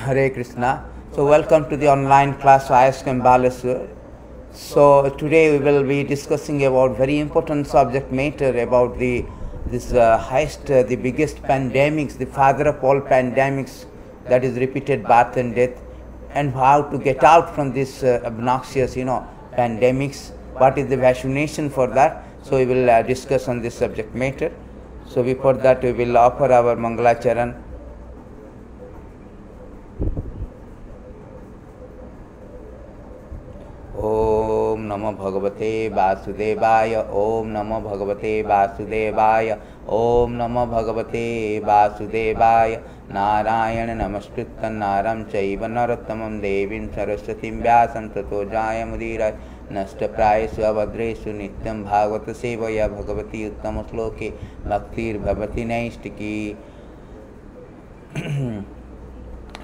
Hare Krishna. So welcome to the online class ISKM Balasur. So today we will be discussing about very important subject matter about the biggest pandemics, the father of all pandemics, that is repeated birth and death, and how to get out from this obnoxious, pandemics. What is the vaccination for that? So we will discuss on this subject matter. So before that we will offer our Mangalacharan. Om Namo Bhagavate Vasudevaya. Om Namo Bhagavate Vasudevaya. Om Namo Bhagavate Vasudevaya. Narayana Namaskritam Naram Chaiva Narottamam Devim Saraswatim Vyasam Tato Jayamudira Nashtaprayesu Avadresu Nityam Bhagavata Sevaya Bhagavati Uttama Sloke Bhaktir Bhavati Naistiki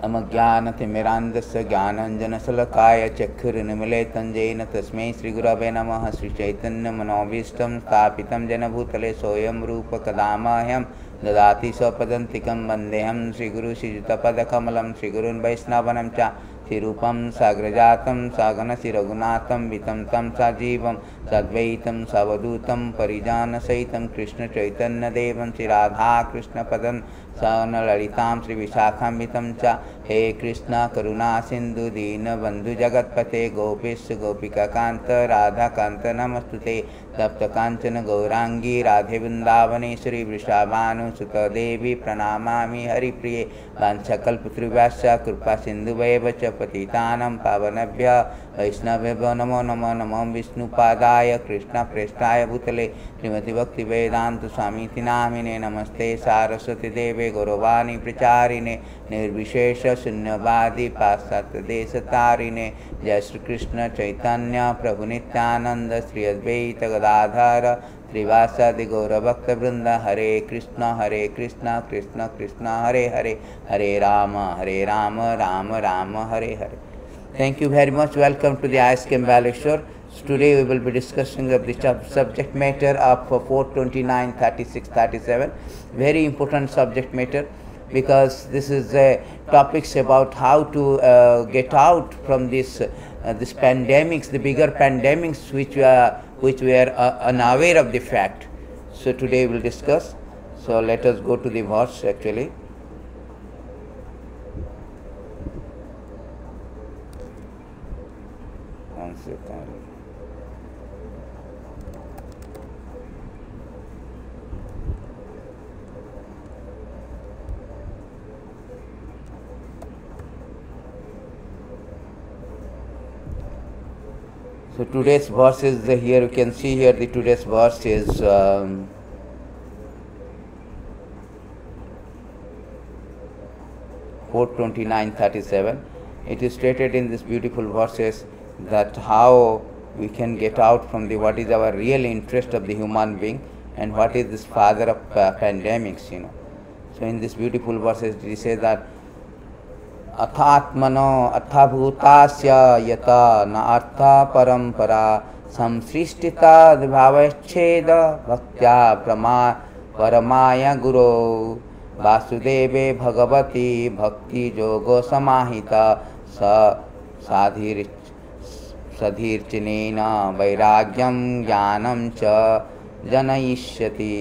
अमज्ञानतिमिरान्धस्य ज्ञानाञ्जनशलाकया चक्षुरुन्मीलितं येन तस्मै श्रीगुरवे नमः। श्रीचैतन्यमनोभीष्टं स्थापितं येन भूतले स्वयं रूप कदा मह्यं ददाति स्वपदान्तिकं वन्देऽहं श्रीगुरुश्रीयुतपदकमलं श्रीगुरून् वैष्णवान् च श्रीरूपं साग्रजातं सागणस्य रघुनाथं वितं तं सजीवं सद्वैतं सवधूतं परिजनसहितं कृष्णचैतन्यदेवं श्रीराधाकृष्णपदं ललितां श्रीविशाखान्वितं च। हे कृष्ण करुणा सिन्धु दीनबन्धु जगत्पते गोपेश गोपिकान्त राधाकान्त नमस्तुते। तप्त कांचन गौरांगी राधे वृंदावनेश्वरी वृषभानुसुत देवी प्रणमामि हरिप्रिये। वाञ्छाकल्पतरुभ्यश्च कृपा सिन्धुभ्येव च पतितानां पावनेभ्यो वैष्णवेभ्यो नमो नमः। नमो विष्णुपादाय कृष्णप्रेष्ठाय भूतले श्रीमति भक्तिवेदान्त स्वामीति नामिने। नमस्ते सारस्वती देवे गौरवाणी प्रचारिणे निर्विशेष शून्यवादी पाश्चात्यदेशतारिणे। जय श्री कृष्ण चैतन्य प्रभु नित्यानंद श्री अद्वैत गदाधर श्रीवासादि गौरभक्तवृंद। हरे कृष्ण कृष्ण कृष्ण हरे हरे, हरे Ram Ram Ram Hare Hare. Thank you very much. Welcome to the ISKM Baleshwar. Today we will be discussing of the subject matter of 429, 36, 37. Very important subject matter, because this is topics about how to get out from this pandemics, the bigger pandemics which we are unaware of the fact. So today we will discuss. So let us go to the verse actually. One second. So today's verse is here. You can see here the today's verse is 429:37. It is stated in this beautiful verses that how we can get out from the what is our real interest of the human being and what is this father of pandemics. So in this beautiful verses he says that अथात्मनो अथभूतास्य यथा न अर्था परंपरा संसृष्टिता भावच्छेद भक्त्या परमाय गुरो वासुदेवे भगवती भक्ति योगो समाहिता सधीर्चनेन वैराग्यम ज्ञानम च जनयिष्यति.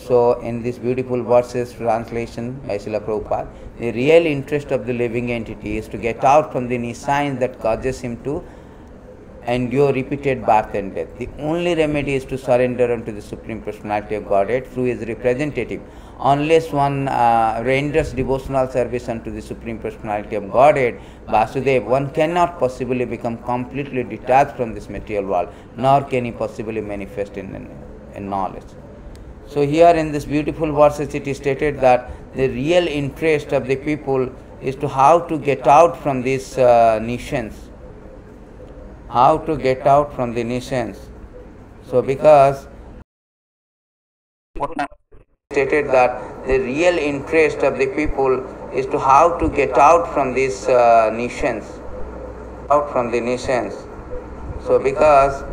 So in this beautiful verses translation by Srila Prabhupada, the real interest of the living entity is to get out from the nescience that causes him to endure repeated birth and death. The only remedy is to surrender unto the Supreme Personality of Godhead through his representative. Unless one renders devotional service unto the Supreme Personality of Godhead, Vasudeva, one cannot possibly become completely detached from this material world, nor can he possibly manifest in knowledge. So here in this beautiful verses it is stated that the real interest of the people is to how to get out from these nations. How to get out from the nations. So because stated that the real interest of the people is to how to get out from these nations. Out from the nations. So because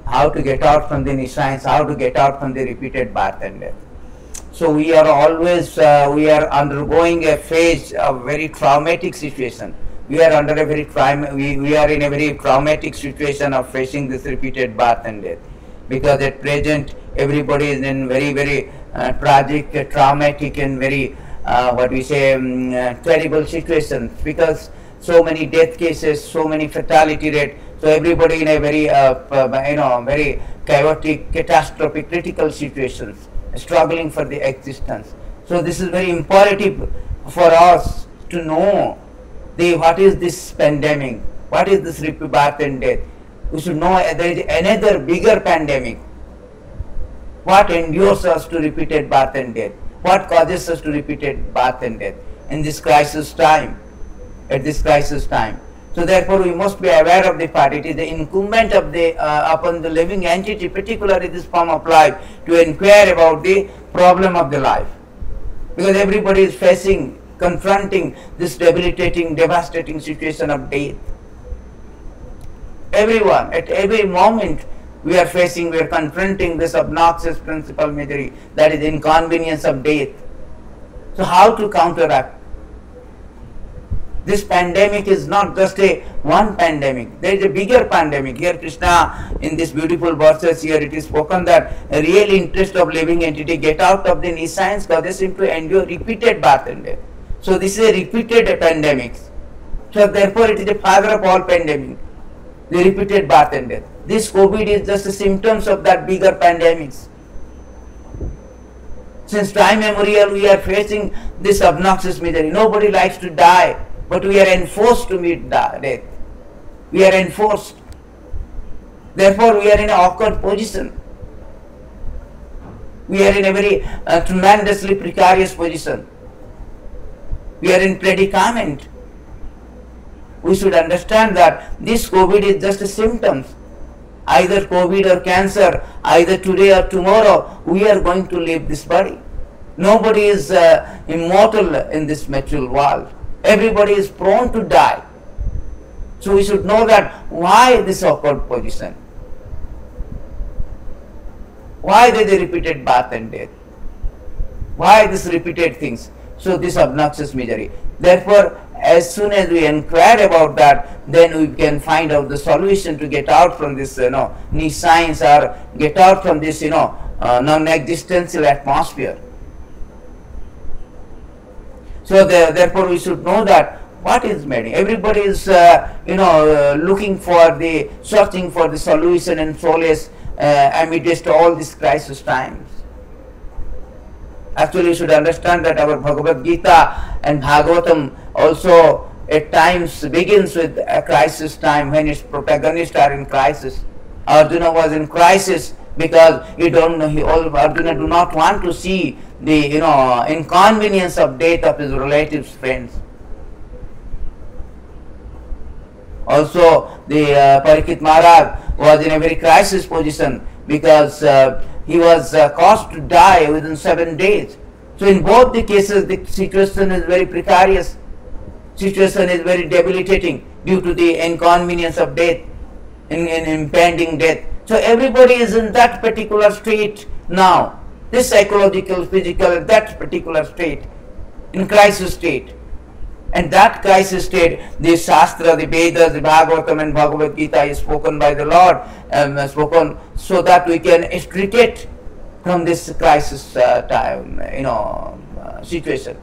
how to get out from the nescience, how to get out from the repeated birth and death. So we are always we are undergoing a phase of very traumatic situation. We are under a very we are in a very traumatic situation of facing this repeated birth and death, because at present everybody is in very tragic, traumatic, and very what we say terrible situations, because so many death cases, so many fatality rate. So everybody in a very very chaotic, catastrophic, critical situations, struggling for the existence. So this is very imperative for us to know what is this pandemic, what is this repeat birth and death. We should know there is another bigger pandemic. What endures us to repeated birth and death? What causes us to repeated birth and death in this crisis time? At this crisis time. So therefore we must be aware of the fact it is the incumbent of the upon the living entity, particularly this form of life, to inquire about the problem of the life, because everybody is facing, confronting this debilitating, devastating situation of death. Everyone, at every moment, we are confronting this obnoxious principal misery, that is inconvenience of death. So how to counteract? This pandemic is not just one pandemic. There is a bigger pandemic. Here Krishna, in this beautiful verses here, it is spoken that a real interest of living entity get out of the nescience causes him to endure repeated birth and death. So this is a repeated pandemic. So therefore it is the father of all pandemic, the repeated birth and death. This COVID is just the symptoms of that bigger pandemics. Since time immemorial we are facing this obnoxious misery. Nobody likes to die, but we are enforced to meet death. We are enforced. Therefore we are in an awkward position. We are in a very tremendously precarious position. We are in predicament. We should understand that this COVID is just a symptoms. Either COVID or cancer, either today or tomorrow, we are going to leave this body. Nobody is immortal in this material world. Everybody is prone to die. So we should know that why this awkward position? Why there is a repeated birth and death? Why this repeated things? So this obnoxious misery. Therefore, as soon as we inquire about that, then we can find out the solution to get out from this, nescience, or get out from this, non-existential atmosphere. So therefore, we should know that what is meaning. Everybody is, looking for searching for the solution and solace amidst all these crisis times. Actually, you should understand that our Bhagavad Gita and Bhagavatam also at times begins with a crisis time when its protagonists are in crisis. Arjuna was in crisis because Arjuna do not want to see the inconvenience of death of his relatives, friends. Also, the Parikshit Maharaj was in a very crisis position because he was caused to die within 7 days. So in both the cases, the situation is very precarious. Situation is very debilitating due to the inconvenience of death, in impending death. So everybody is in that particular state now. This psychological, physical, that particular state, in crisis state. And that crisis state, the Shastra, the Vedas, the Bhagavatam and Bhagavad Gita is spoken by the Lord, spoken so that we can extricate from this crisis time, situation.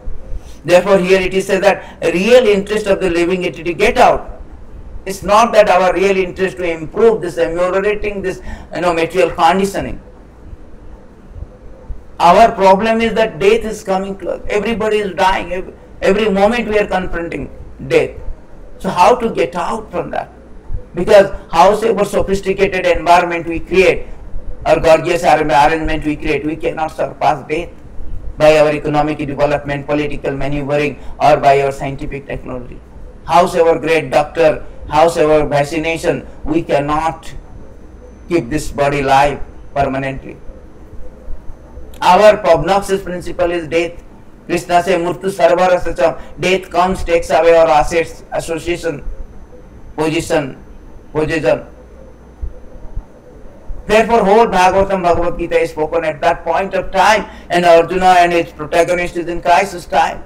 Therefore, here it is said that real interest of the living entity get out. It's not that our real interest to improve this, ameliorating this, material conditioning. Our problem is that death is coming to us. Everybody is dying. Every moment we are confronting death. So how to get out from that? Because however sophisticated environment we create, or gorgeous arrangement we create, we cannot surpass death by our economic development, political maneuvering, or by our scientific technology. However great doctor, however vaccination, we cannot keep this body alive permanently. Our prognosis principle is death. Krishna says, Murtu sarvara sacham. Death comes, takes away our assets, association, position. Then Therefore, whole Bhagavatam, Bhagavad Gita is spoken at that point of time, and Arjuna and its protagonist is in crisis time.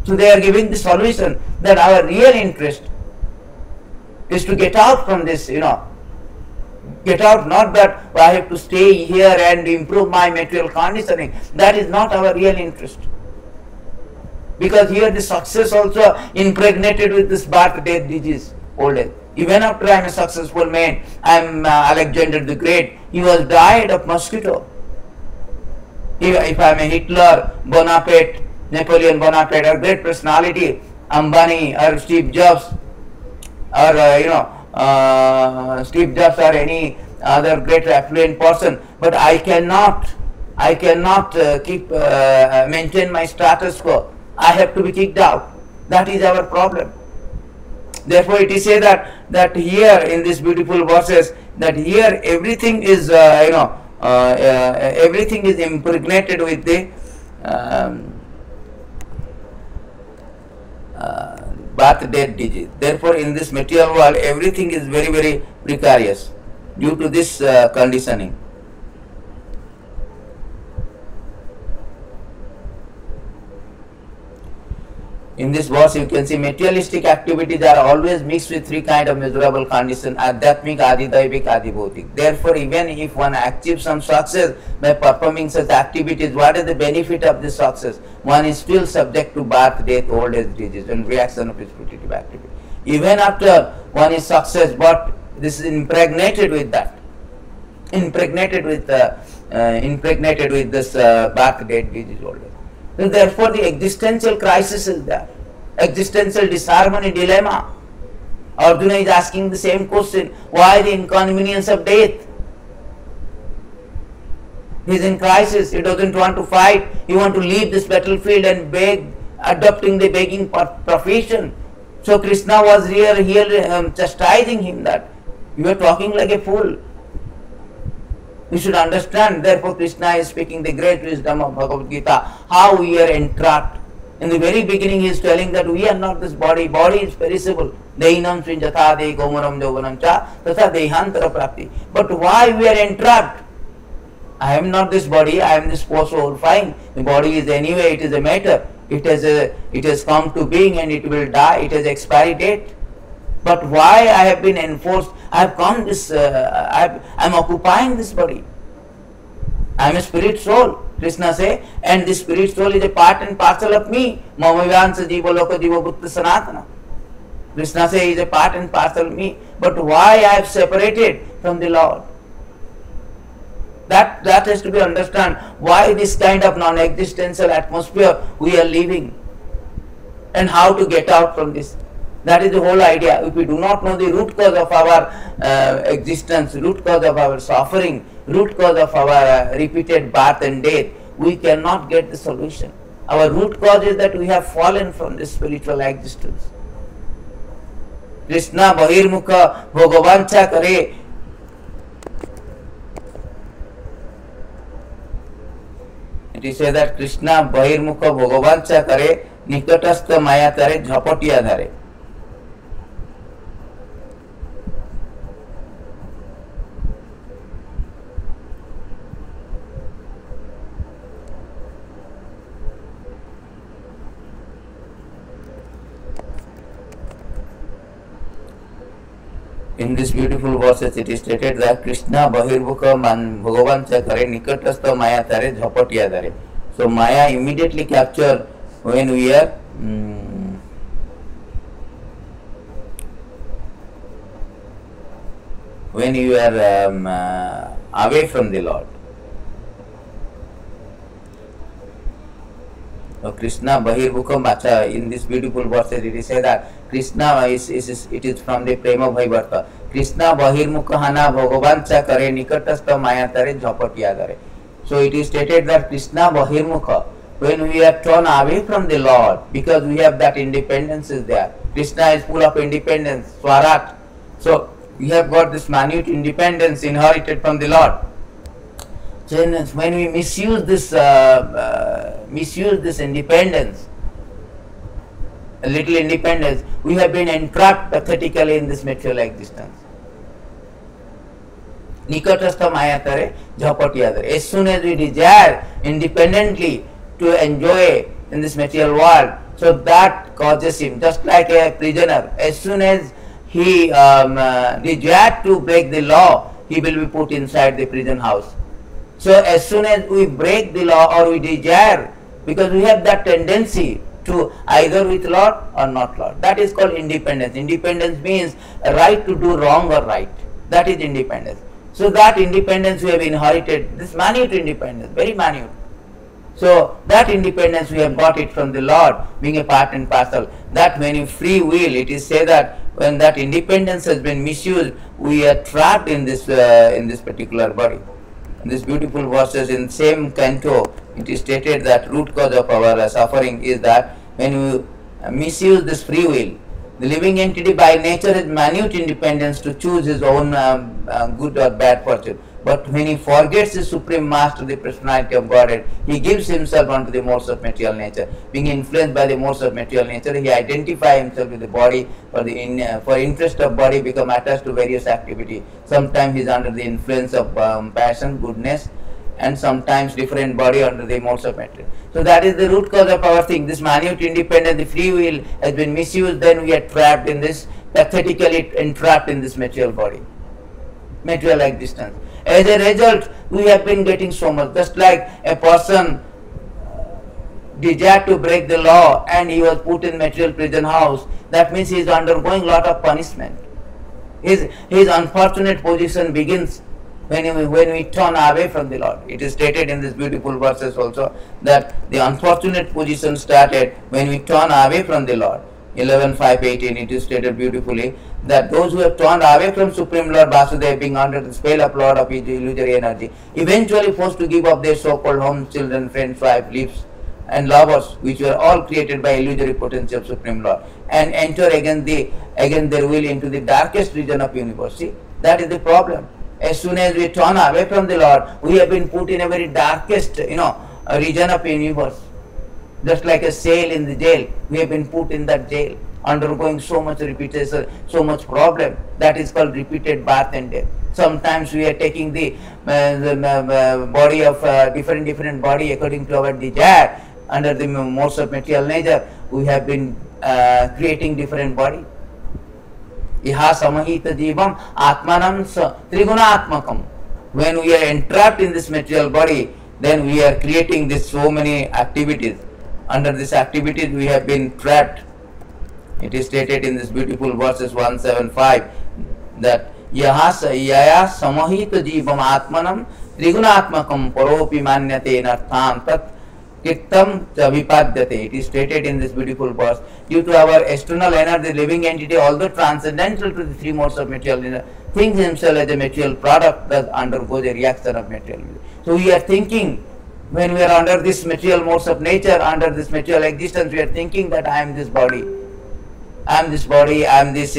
So they are giving the solution that our real interest is to get out from this, get out, not that I have to stay here and improve my material conditioning. That is not our real interest. Because here the success also impregnated with this birth, death, disease, old age. Even after I am a successful man, I am Alexander the Great, he was died of mosquito. If I am a Hitler, Bonaparte, Napoleon Bonaparte, or great personality, Ambani or Steve Jobs, or Steve Jobs or any other great affluent person, but I cannot maintain my status quo. I have to be kicked out. That is our problem. Therefore, it is said that here in these beautiful verses, that here everything is everything is impregnated with the birth, death, disease. Therefore, in this material world, everything is very, very precarious due to this conditioning. In this verse, you can see materialistic activities are always mixed with three kinds of miserable conditions: adhyatmic, adhidaivik, adhibhautik. Therefore, even if one achieves some success by performing such activities, what is the benefit of this success? One is still subject to birth, death, old age, disease, and reaction of repetitive activity. Even after one is success, but this is impregnated with that, impregnated with this birth, death, disease, old age. So therefore, the existential crisis is there, existential disharmony, dilemma. Arjuna is asking the same question: why the inconvenience of death? He is in crisis. He doesn't want to fight. He wants to leave this battlefield and beg, adopting the begging profession. So Krishna was here chastising him that you are talking like a fool. You should understand. Therefore, Krishna is speaking the great wisdom of Bhagavad Gita, how we are entrapped. In the very beginning, he is telling that we are not this body. Body is perishable. Dehinam srinjatha de gomaram jovanam cha tatha dehantara prapti. But why we are entrapped? I am not this body. I am this poor soul. Fine. The body is anyway. It is a matter. It has come to being and it will die. It has expiry date. But why I have been enforced? I have come this. I am occupying this body. I am a spirit soul. Krishna say, and this spirit soul is a part and parcel of me. Mamavansa jiva loka jiva bhutta sanatana. Krishna say he is a part and parcel of me. But why I have separated from the Lord? That has to be understood. Why this kind of non-existential atmosphere we are living, and how to get out from this. That is the whole idea. If we do not know the root cause of our existence, root cause of our suffering, root cause of our repeated birth and death, we cannot get the solution. Our root cause is that we have fallen from this spiritual existence. Krishna bahirmukha bhagavancha kare. It is said that Krishna bahirmukha bhagavancha kare nikatastha maya tare jhapatiya dhare. In this beautiful verses, it is stated that Krishna bahirmukha bhagavancha kare nikatastha maya tare jhapatiya dhare. So maya immediately capture when we are when you are away from the Lord. So Krishna bahirmukha macha, in this beautiful verses it is said that Krishna it is from the prema bhaivarta. Krishna bahirmukha hana bhagavancha kare nikatastha maya tare jhapatiya dhare. So it is stated that Krishna bahirmukha, when we are torn away from the Lord, because we have that independence is there. Krishna is full of independence, swarat. So we have got this minute independence inherited from the Lord. So when we misuse this independence, a little independence, we have been entrapped pathetically in this material existence. nikatastha mayatare jhapatiyadare. As soon as we desire independently to enjoy in this material world, so that causes him, just like a prisoner, as soon as he desires to break the law, he will be put inside the prison house. So as soon as we break the law or we desire, because we have that tendency to either with Lord or not Lord, that is called independence. Independence means a right to do wrong or right. That is independence. So that independence we have inherited, this minute independence, very minute. So that independence we have got it from the Lord, being a part and parcel. That when you free will, it is said that when that independence has been misused, we are trapped in this particular body. In this beautiful verses in same canto, it is stated that root cause of our suffering is that when you misuse this free will, the living entity by nature has minute independence to choose his own good or bad fortune. But when he forgets his supreme master, the personality of Godhead, he gives himself unto the modes of material nature. Being influenced by the modes of material nature, he identifies himself with the body for interest of body, become attached to various activity. Sometimes he is under the influence of passion, goodness, and sometimes different body under the modes of material. So that is the root cause of our thing. This minute independence, the free will has been misused, then we are trapped in this, pathetically entrapped in this material body, material existence. As a result, we have been getting so much. Just like a person desired to break the law and he was put in material prison house, that means he is undergoing lot of punishment. His unfortunate position begins when we turn away from the Lord. It is stated in this beautiful verses also that the unfortunate position started when we turn away from the Lord. 11.5.18, it is stated beautifully that those who have turned away from Supreme Lord Vasudeva, being under the spell of Lord of illusory energy, eventually forced to give up their so-called home, children, friends, wife, lives, and lovers, which were all created by illusory potency of Supreme Lord, and enter again their will into the darkest region of universe. See, that is the problem. As soon as we turn away from the Lord, we have been put in a very darkest, region of universe. Just like a cell in the jail, we have been put in that jail, undergoing so much repetition, so much problem. That is called repeated birth and death. Sometimes we are taking the body of different body according to our desire. Under the modes of material nature, we have been creating different body. Iha samahita jivam atmanam triguna atmakam. When we are entrapped in this material body, then we are creating this so many activities. Under this activities we have been trapped. It is stated in this beautiful verses 175 that yaya samahita jivam atmanam trigunaatmakam paropi manyate nartham tat kirtam vipadyate. It is stated in this beautiful verse, due to our external energy, living entity, although transcendental to the three modes of material, thinks himself as a material product, thus undergoes a reaction of material. So we are thinking, when we are under this material modes of nature, under this material existence, we are thinking that I am this body, I am this body, I am this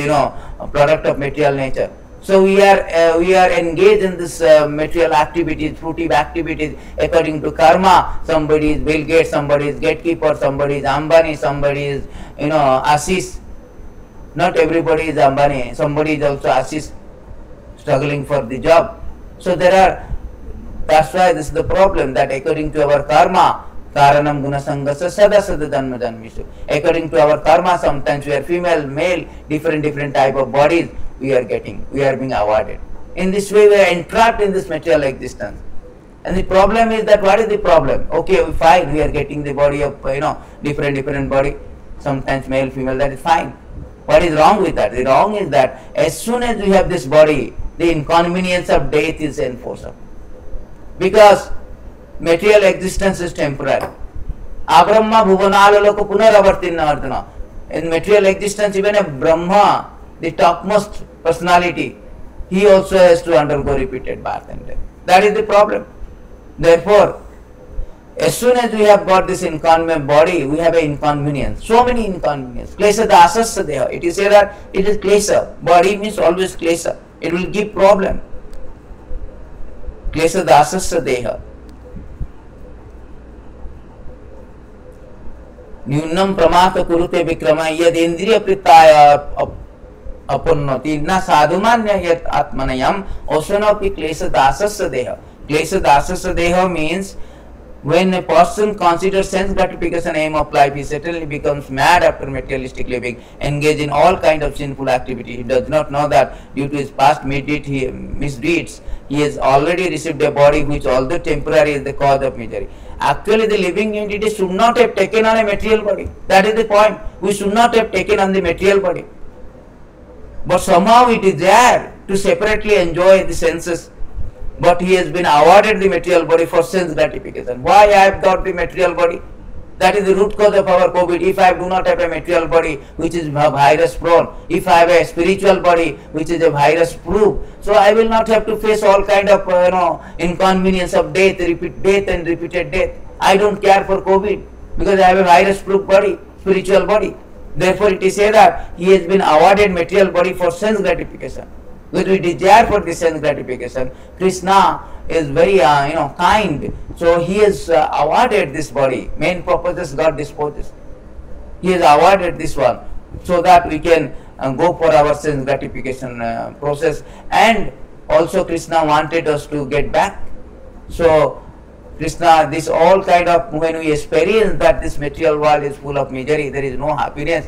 product of material nature. So we are engaged in this material activities, fruitive activities according to karma. Somebody is Bill Gates, somebody is gatekeeper, somebody is Ambani, somebody is Ashish. Not everybody is Ambani, somebody is also Ashish, struggling for the job. So that's why this is the problem, that according to our karma, karanam guna sangasa sada sada janma janmishu. According to our karma, sometimes we are female, male, different type of bodies we are being awarded. In this way we are entrapped in this material existence. And the problem is that, what is the problem? Okay, fine, we are getting the body of different body, sometimes male, female, that is fine. What is wrong with that? The wrong is that as soon as we have this body, the inconvenience of death is enforceable. Because material existence is temporary. Abrahma bhuvanalaloka punaravartinna Arjuna. In material existence, even a Brahma, the topmost personality, he also has to undergo repeated birth and death. That is the problem. Therefore, as soon as we have got this inconvenient body, we have an inconvenience. So many inconveniences. Klesha dasasya deha. It is said that it is klesha. Body means always klesha. It will give problem. Klesha dasasya deha. न्यूनम प्रमाथ कुरुते विक्रमा यद इंद्रिय प्रत्याय अपन्नति न साधुमान्य यत् आत्मनयम osanopi klesha dasasya deha. Klesha dasasya deha means when a person considers sense gratification aim of life, he certainly becomes mad after materialistic living, engaged in all kind of sinful activity. He does not know that due to his past misdeeds, he has already received a body which, although temporary, is the cause of misery. Actually, the living entity should not have taken on a material body. That is the point. We should not have taken on the material body. But somehow it is there to separately enjoy the senses. But he has been awarded the material body for sense gratification. Why I have got the material body? That is the root cause of our COVID. If I do not have a material body which is virus prone, if I have a spiritual body which is a virus proof, so I will not have to face all kind of inconvenience of death, and repeated death. I don't care for COVID because I have a virus proof body, spiritual body. Therefore it is said that he has been awarded material body for sense gratification. When we desire for this sense gratification, Krishna is very kind. So he has awarded this body. Main purposes God disposes. He has awarded this one so that we can go for our sense gratification process. And also Krishna wanted us to get back. So Krishna, this all kind of, when we experience that this material world is full of misery, there is no happiness,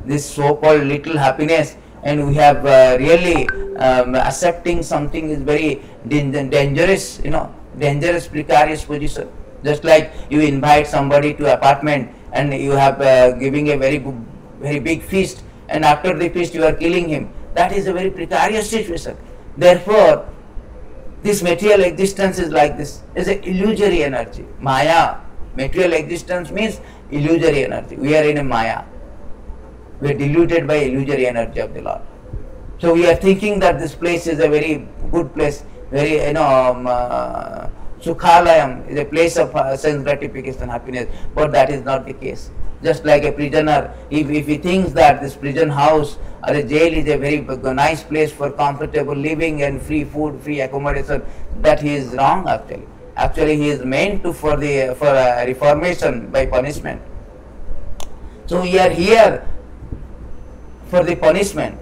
this so-called little happiness, and we have really accepting something is very dangerous, dangerous, precarious position. Just like you invite somebody to apartment and you have giving a very big feast, and after the feast you are killing him. That is a very precarious situation. Therefore, this material existence is like this, is an illusory energy. Maya, material existence means illusory energy. We are in a Maya. We are deluded by illusory energy of the Lord. So we are thinking that this place is a very good place, very Sukhalayam is a place of sense gratification, happiness, but that is not the case. Just like a prisoner, if he thinks that this prison house or a jail is a very nice place for comfortable living and free food, free accommodation, that he is wrong actually. Actually he is meant to for reformation by punishment. So we are here for the punishment.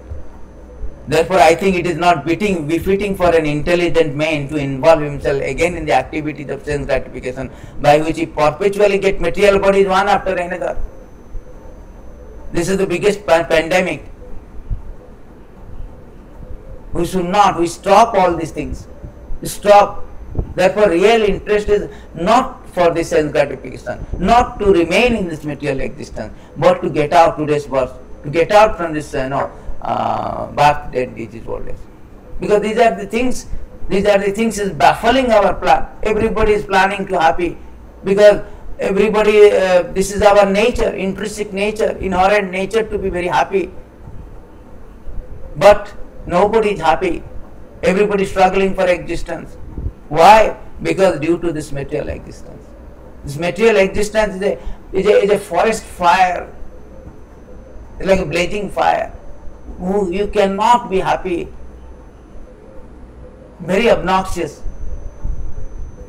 Therefore I think it is not befitting for an intelligent man to involve himself again in the activities of sense gratification, by which he perpetually gets material bodies one after another. This is the biggest pandemic. We should not, we stop all these things. Stop. Therefore real interest is not for the sense gratification, not to remain in this material existence, but to get out today's birth, to get out from this birth, death, disease, old age. Because these are the things is baffling our plan. Everybody is planning to happy because everybody, this is our nature, intrinsic nature, inherent nature to be very happy. But nobody is happy. Everybody is struggling for existence. Why? Because due to this material existence. This material existence is a forest fire. It's like a blazing fire. You cannot be happy. Very obnoxious.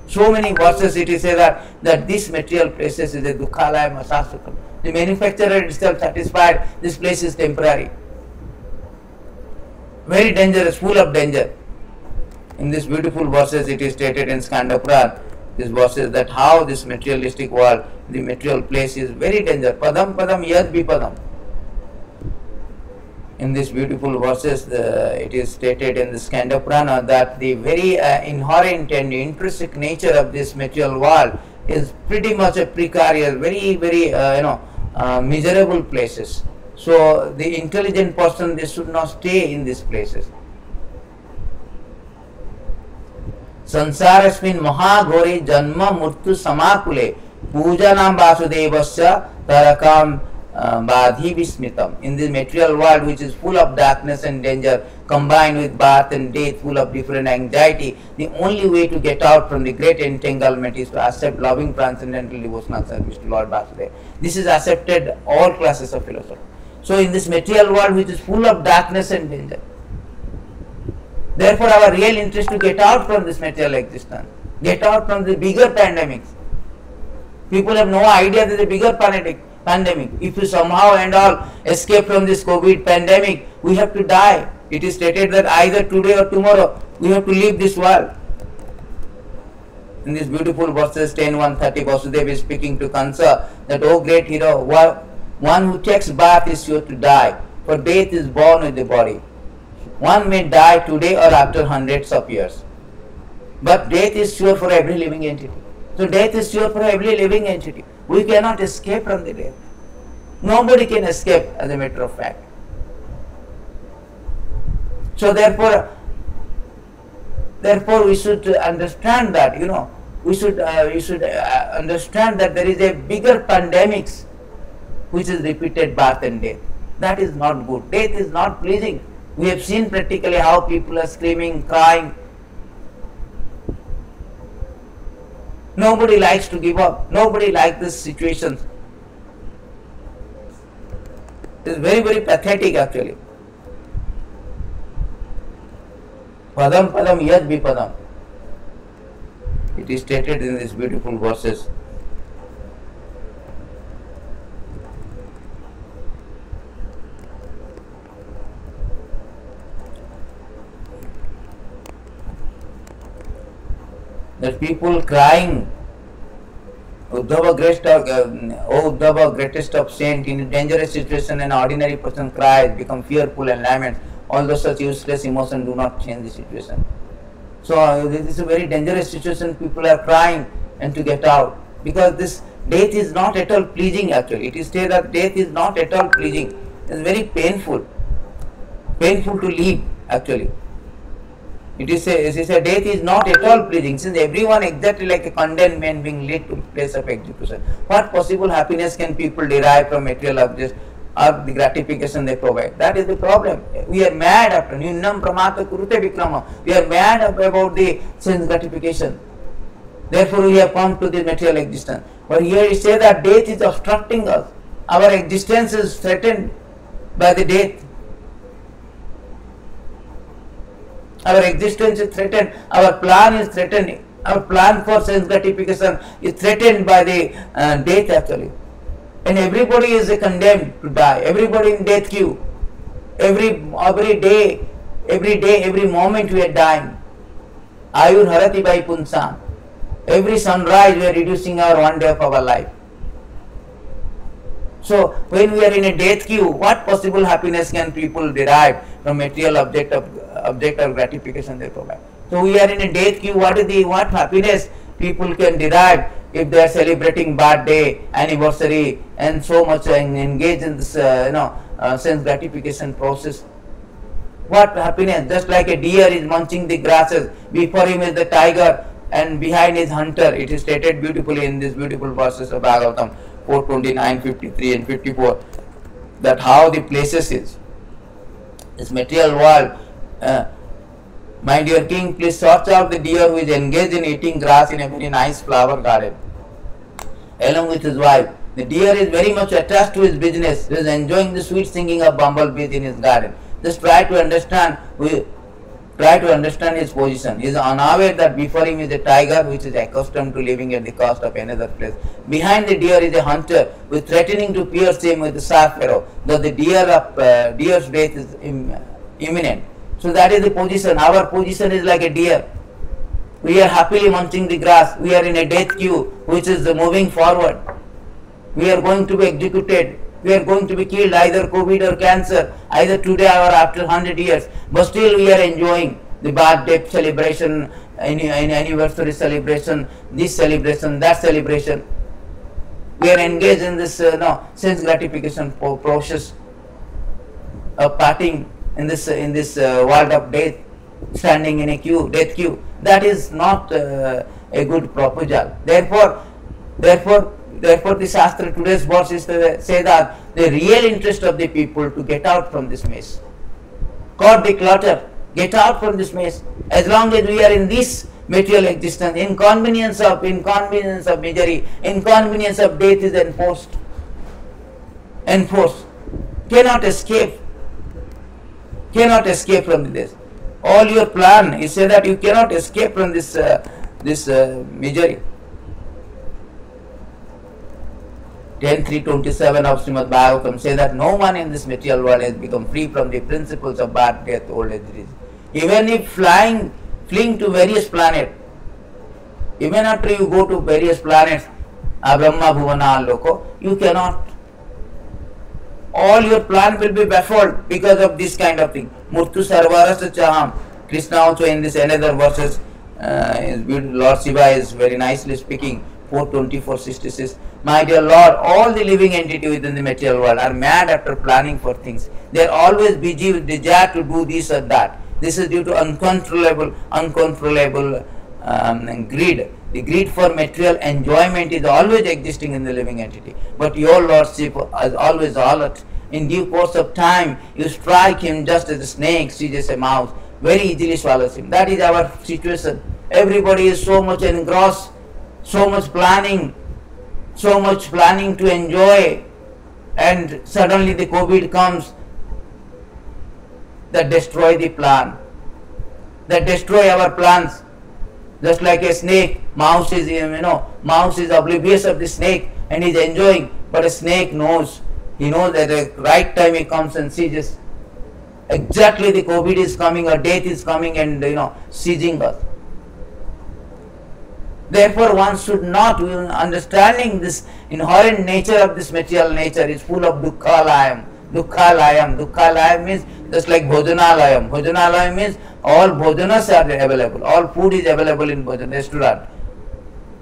So many verses it is said that this material places is a dukhalaya masasukam. The manufacturer itself satisfied this place is temporary. Very dangerous, full of danger. In this beautiful verses it is stated in Skanda Purana, this verses that how this materialistic world, the material place is very dangerous. Padam padam yad vipadam. In this beautiful verses, it is stated in the Skanda Purana that the very inherent and intrinsic nature of this material world is pretty much a precarious, very miserable places. So the intelligent person, they should not stay in these places. Sansarasmin mahaghore janma murtu samakule pujanam vasudevasya tarakam badhi vismitam. In this material world which is full of darkness and danger, combined with birth and death, full of different anxiety, the only way to get out from the great entanglement is to accept loving transcendental devotional service to Lord Vasudeva. This is accepted all classes of philosophy. So in this material world which is full of darkness and danger, therefore our real interest to get out from this material existence, get out from the bigger pandemics. People have no idea there is a bigger pandemic. pandemic. If you somehow and all escape from this COVID pandemic, we have to die. It is stated that either today or tomorrow we have to leave this world. In this beautiful verses 10:130, Vasudeva is speaking to Kansa that, O great hero, one who takes birth is sure to die, for death is born with the body. One may die today or after hundreds of years, but death is sure for every living entity. So death is sure for every living entity. We cannot escape from the death. Nobody can escape, as a matter of fact. So therefore we should understand that, we should understand that there is a bigger pandemics which is repeated birth and death. That is not good. Death is not pleasing. We have seen practically how people are screaming, crying. Nobody likes to give up. Nobody likes this situation. It is very, very pathetic actually. Padam padam yad vipadam. It is stated in these beautiful verses. That people crying, Uddhava, greatest of saint, in a dangerous situation an ordinary person cries, become fearful and laments. Although such useless emotion do not change the situation. So this is a very dangerous situation. People are crying and to get out, because this death is not at all pleasing actually. It is said that death is not at all pleasing. It is very painful. Painful to live actually. It is a death is not at all pleasing, since everyone exactly like a condemned man being led to place of execution. What possible happiness can people derive from material objects or the gratification they provide? That is the problem. We are mad after Nyunam Pramata Kurute Vikrama. We are mad about the sense gratification. Therefore we have come to the material existence. But here it says that death is obstructing us. Our existence is threatened by the death. Our existence is threatened. Our plan is threatened. Our plan for sense gratification is threatened by the death actually. And everybody is condemned to die. Everybody in death queue. Every day, every moment we are dying. Ayur harati by punsam. Every sunrise we are reducing our one day of our life. So when we are in a death queue, what possible happiness can people derive from material object of gratification they provide? So we are in a death queue. What happiness people can derive if they are celebrating birthday, anniversary, and so much engaged in this sense gratification process? What happiness? Just like a deer is munching the grasses, before him is the tiger and behind is hunter. It is stated beautifully in these beautiful verses of Bhagavatam 4:29, 53 and 54, that how the places is. This material world, my dear king, please search out the deer who is engaged in eating grass in a very nice flower garden, along with his wife. The deer is very much attached to his business. He is enjoying the sweet singing of bumblebees in his garden. Just try to understand his position. He is unaware that before him is a tiger which is accustomed to living at the cost of another place. Behind the deer is a hunter who is threatening to pierce him with a sharp arrow. Thus the deer's death is imminent. So that is the position. Our position is like a deer. We are happily munching the grass. We are in a death queue which is moving forward. We are going to be executed. We are going to be killed, either COVID or cancer, either today or after 100 years. But still we are enjoying the birthday celebration, anniversary celebration, this celebration, that celebration. We are engaged in this sense gratification process of parting in this world of death, standing in a queue, death queue. That is not a good proposal. Therefore the Shastra, today's verses say that the real interest of the people to get out from this mess. Cut the clutter, get out from this mess. As long as we are in this material existence, inconvenience of misery, inconvenience of death is enforced. Cannot escape from this. All your plan is say that you cannot escape from this misery. 10.3.27 of Srimad Bhagavatam say that no one in this material world has become free from the principles of birth, death, old age, disease. Even if flying to various planets, even after you go to various planets, Brahma, Bhuvana, Loko, you cannot. All your plan will be baffled because of this kind of thing. Murtu Sarvarasa Chaham. Krishna also in this another verses, Lord Shiva is very nicely speaking, 4:24:66. My dear Lord, all the living entity within the material world are mad after planning for things. They are always busy with desire to do this or that. This is due to uncontrollable greed. The greed for material enjoyment is always existing in the living entity. But your Lordship is always alert. In due course of time, you strike him just as a snake seizes a mouse, very easily swallows him. That is our situation. Everybody is so much engrossed, so much planning to enjoy, and suddenly the COVID comes that destroy the plan, that destroy our plans. Just like a snake, mouse is oblivious of the snake and is enjoying, but a snake knows. He knows that the right time he comes and seizes. Exactly the COVID is coming or death is coming and seizing us. Therefore, one should not, understanding this inherent nature of this material nature is full of dukkhalayam. Dukkhalayam means just like bhojanalayam. Bhojanalayam means all bhojanas are available. All food is available in bhojan restaurant.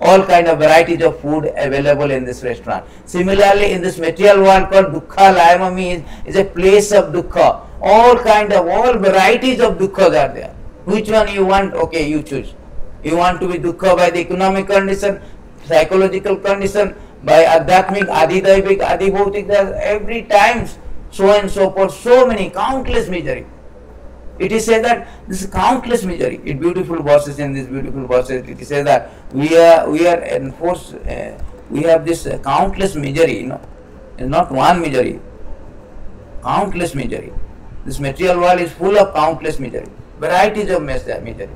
All kind of varieties of food available in this restaurant. Similarly, in this material world called dukkhalayam means is a place of dukkha. All varieties of dukkhas are there. Which one you want? Okay, you choose. You want to be dukkha by the economic condition, psychological condition, by adhyatmic, adhidaivik, adhibhautik, every times, so and so forth, so many, countless misery. It is said that this is countless misery. In beautiful verses, it is said that we are enforced, we have this countless misery, it's not one misery, countless misery. This material world is full of countless misery, varieties of misery.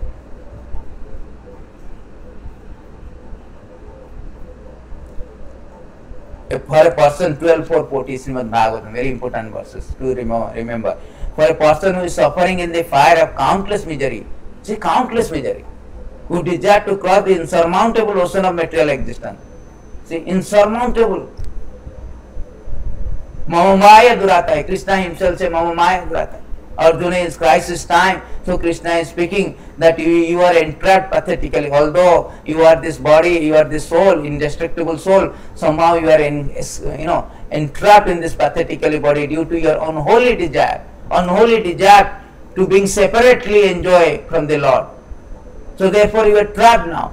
For a person, 12:440 Srimad Bhagavatam, very important verses to remember. For a person who is suffering in the fire of countless misery, who desire to cross the insurmountable ocean of material existence. Insurmountable. Mamamaya Duratai. Krishna himself says Mamamaya Duratai. Arjuna is crisis time, so Krishna is speaking that you are entrapped pathetically. Although you are this body, you are this soul, indestructible soul, somehow you are entrapped in this pathetically body due to your unholy desire to being separately enjoy from the Lord. So therefore you are trapped now.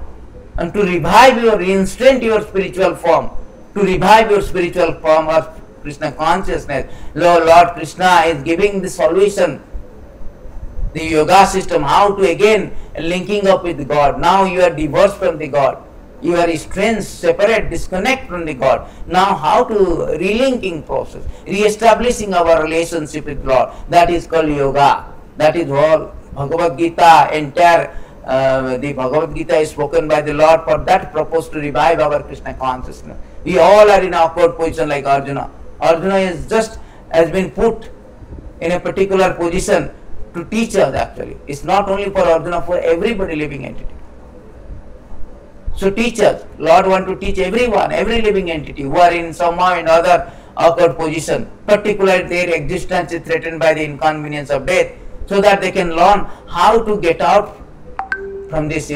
And to revive reinstate your spiritual form, of Krishna consciousness, Lord Krishna is giving the solution, the yoga system, how to again linking up with God. Now you are divorced from the God. You are estranged, separate, disconnect from the God. Now how to relinking process, re-establishing our relationship with Lord. That is called yoga. That is all Bhagavad Gita, entire the Bhagavad Gita is spoken by the Lord for that purpose, to revive our Krishna consciousness. We all are in awkward position like Arjuna. Arjuna has been put in a particular position to teach us actually. It's not only for Arjuna, for everybody living entity. So teach us. Lord want to teach everyone, every living entity who are in somehow or another awkward position, particularly their existence is threatened by the inconvenience of death, so that they can learn how to get out from this,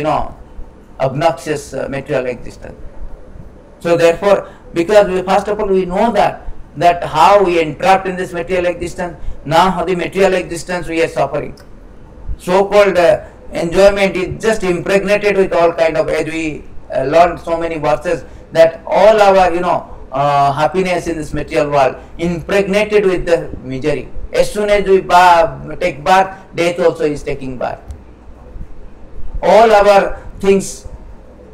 obnoxious material existence. So therefore, because first of all we know that how we entrapped in this material existence, now the material existence we are suffering. So-called enjoyment is just impregnated with all kind of, as we learned so many verses, that all our happiness in this material world impregnated with the misery. As soon as we take birth, death also is taking birth. All our things,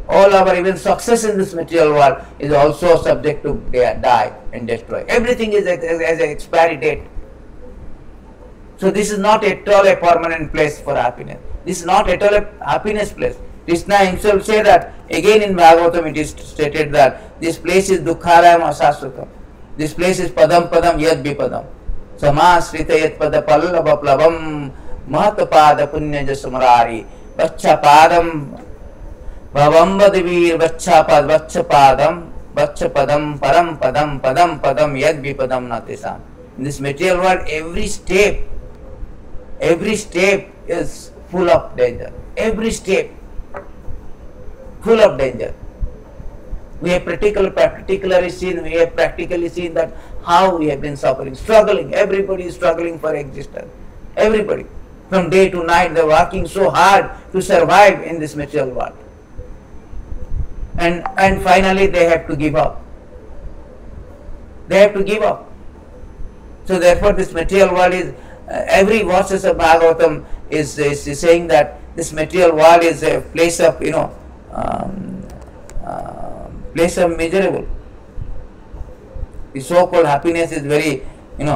all our even success in this material world is also subject to die and destroy. Everything is as an expiry date. So this is not at all a permanent place for happiness. This is not at all a happiness place. Krishna himself said that. Again in Bhagavatam it is stated that this place is Dukharayam Asasrutam. This place is Padam Padam Yad Vipadam. Samasrita Yad Pada Pallava Plavam Mahatapada Punya Jasamarari Vacha Padam Bhavamba Devir Vacha Padam Vacha Padam Param Padam Padam Padam Yad Vipadam Natisam. In this material world, every step is full of danger. Every step full of danger. We have practically seen that how we have been suffering, struggling. Everybody is struggling for existence. Everybody. From day to night they are working so hard to survive in this material world. And finally they have to give up. They have to give up. So therefore this material world is, every verses of Bhagavatam is saying that this material world is a place of, place of miserable. The so-called happiness is very, in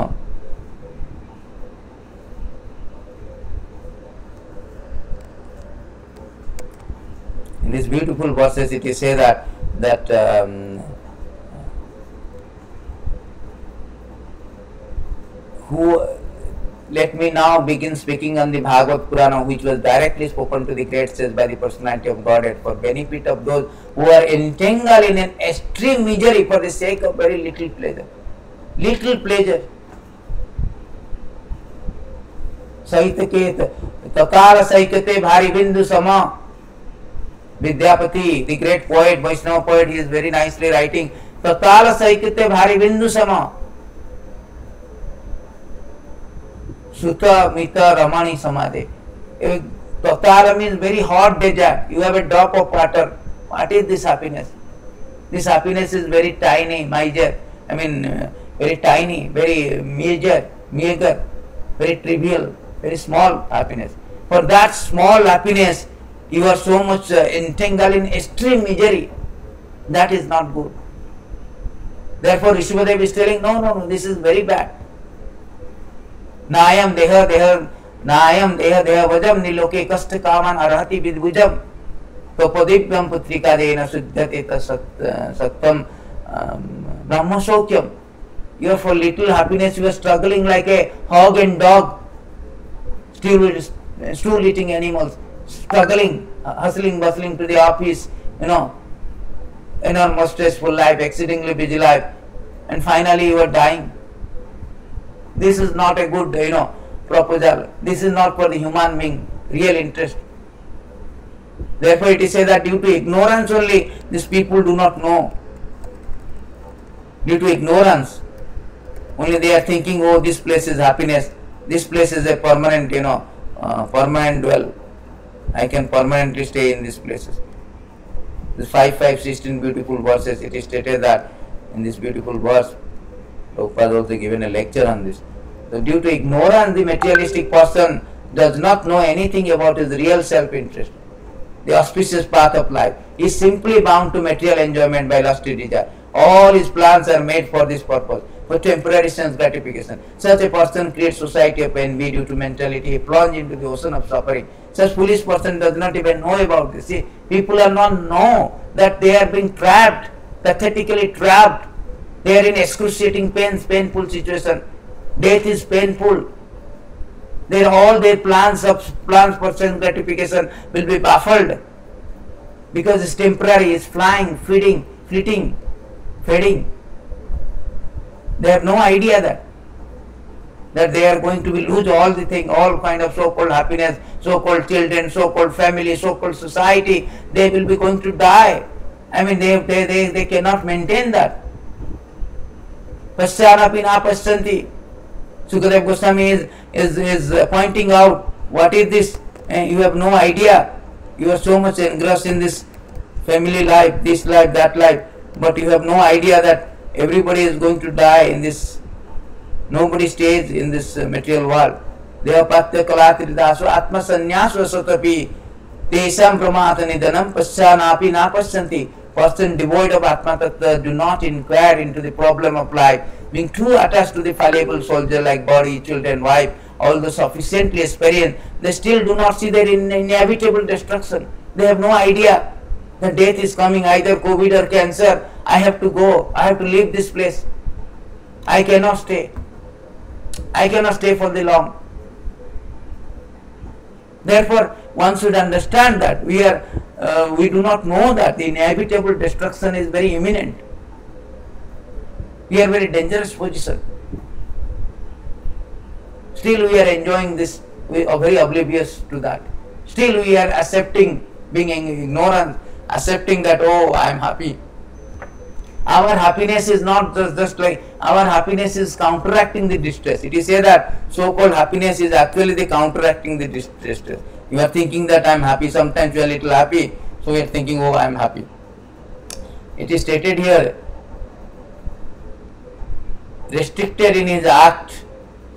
these beautiful verses it is said that let me now begin speaking on the Bhagavad Purana, which was directly spoken to the great sages by the personality of Godhead for benefit of those who are entangled in an extreme misery for the sake of very little pleasure. Little pleasure. Saitaket Takara Saikate Bhari Bindu Sama. Vidyapati, the great poet, Vaishnava poet, he is very nicely writing Takara Saikate Bhari Bindu Sama. Sutta Mita Ramani Samadhi. Tatara means very hot desert. You have a drop of water. What is this happiness? This happiness is very tiny, very tiny, very meager, very trivial, very small happiness. For that small happiness, you are so much entangled in extreme misery. That is not good. Therefore, Rishabhadev is telling, no, this is very bad. Nayam deha vajam niloke kasta kaman arhati vidbujam topodivyam putrika dena suddhate sattam brahmasokyam. You are for little happiness, you are struggling like a hog and dog, stool eating animals, struggling, hustling, bustling to the office, enormous stressful life, exceedingly busy life, and finally you are dying. This is not a good, proposal. This is not for the human being, real interest. Therefore it is said that due to ignorance only, these people do not know. Due to ignorance, only they are thinking, oh, this place is happiness. This place is a permanent, permanent dwell. I can permanently stay in these places. This 5:16 beautiful verses, it is stated that in this beautiful verse, Prabhupada also given a lecture on this. So due to ignorance, the materialistic person does not know anything about his real self-interest, the auspicious path of life. He is simply bound to material enjoyment by lusty desire. All his plans are made for this purpose, for temporary sense gratification. Such a person creates society of envy due to mentality. He plunges into the ocean of suffering. Such foolish person does not even know about this. See, people are not know that they are being trapped, pathetically trapped. They are in excruciating pains, painful situation. Death is painful. All their plans for sense gratification will be baffled because it's temporary, it's flying, fleeting, fading. They have no idea that they are going to lose all the thing, all kind of so-called happiness, so-called children, so-called family, so-called society. They will be going to die. They cannot maintain that. Paschanapi na paschanti. Sukadeva Goswami is pointing out, what is this? You have no idea. You are so much engrossed in this family life, this life, that life, but you have no idea that everybody is going to die in this. Nobody stays in this material world. Devapatya kalatri daso atma sanyasva satapi tesam pramata nidanam paschanapi na paschanti. Person devoid of Atma Tattva do not inquire into the problem of life. Being too attached to the fallible soldier like body, children, wife, although sufficiently experienced, they still do not see their inevitable destruction. They have no idea that death is coming, either COVID or cancer. I have to go. I have to leave this place. I cannot stay. I cannot stay for the long. Therefore, one should understand that we do not know that the inevitable destruction is very imminent. We are very dangerous position. Still we are enjoying this, we are very oblivious to that. Still we are accepting, being ignorant, accepting that, oh, I am happy. Our happiness is not just like, our happiness is counteracting the distress. It is said that so-called happiness is actually the counteracting the distress. You are thinking that I am happy, sometimes you are a little happy, so you are thinking, oh, I am happy. It is stated here, restricted in his act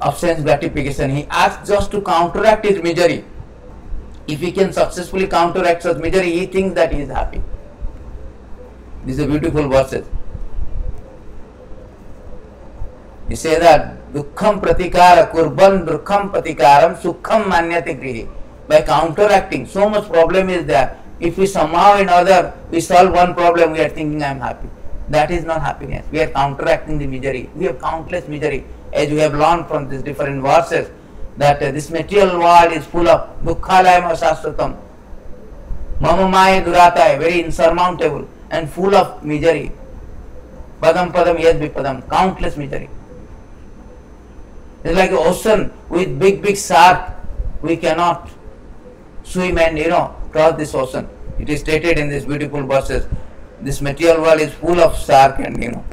of sense gratification. He acts just to counteract his misery. If he can successfully counteract such misery, he thinks that he is happy. These are beautiful verses. He says that dukkham pratikara kurban dukkham pratikaram sukham manyate grihi. By counteracting, so much problem is there. If we somehow or other we solve one problem, we are thinking I am happy. That is not happiness. We are counteracting the misery. We have countless misery, as we have learned from these different verses, that this material world is full of dukkhalayam asasthatam, mama maya durataya, very insurmountable and full of misery. Padam padam yad vipadam, countless misery. It's like an ocean with big shark. We cannot swim and cross this ocean. It is stated in these beautiful verses. This material world is full of shark and in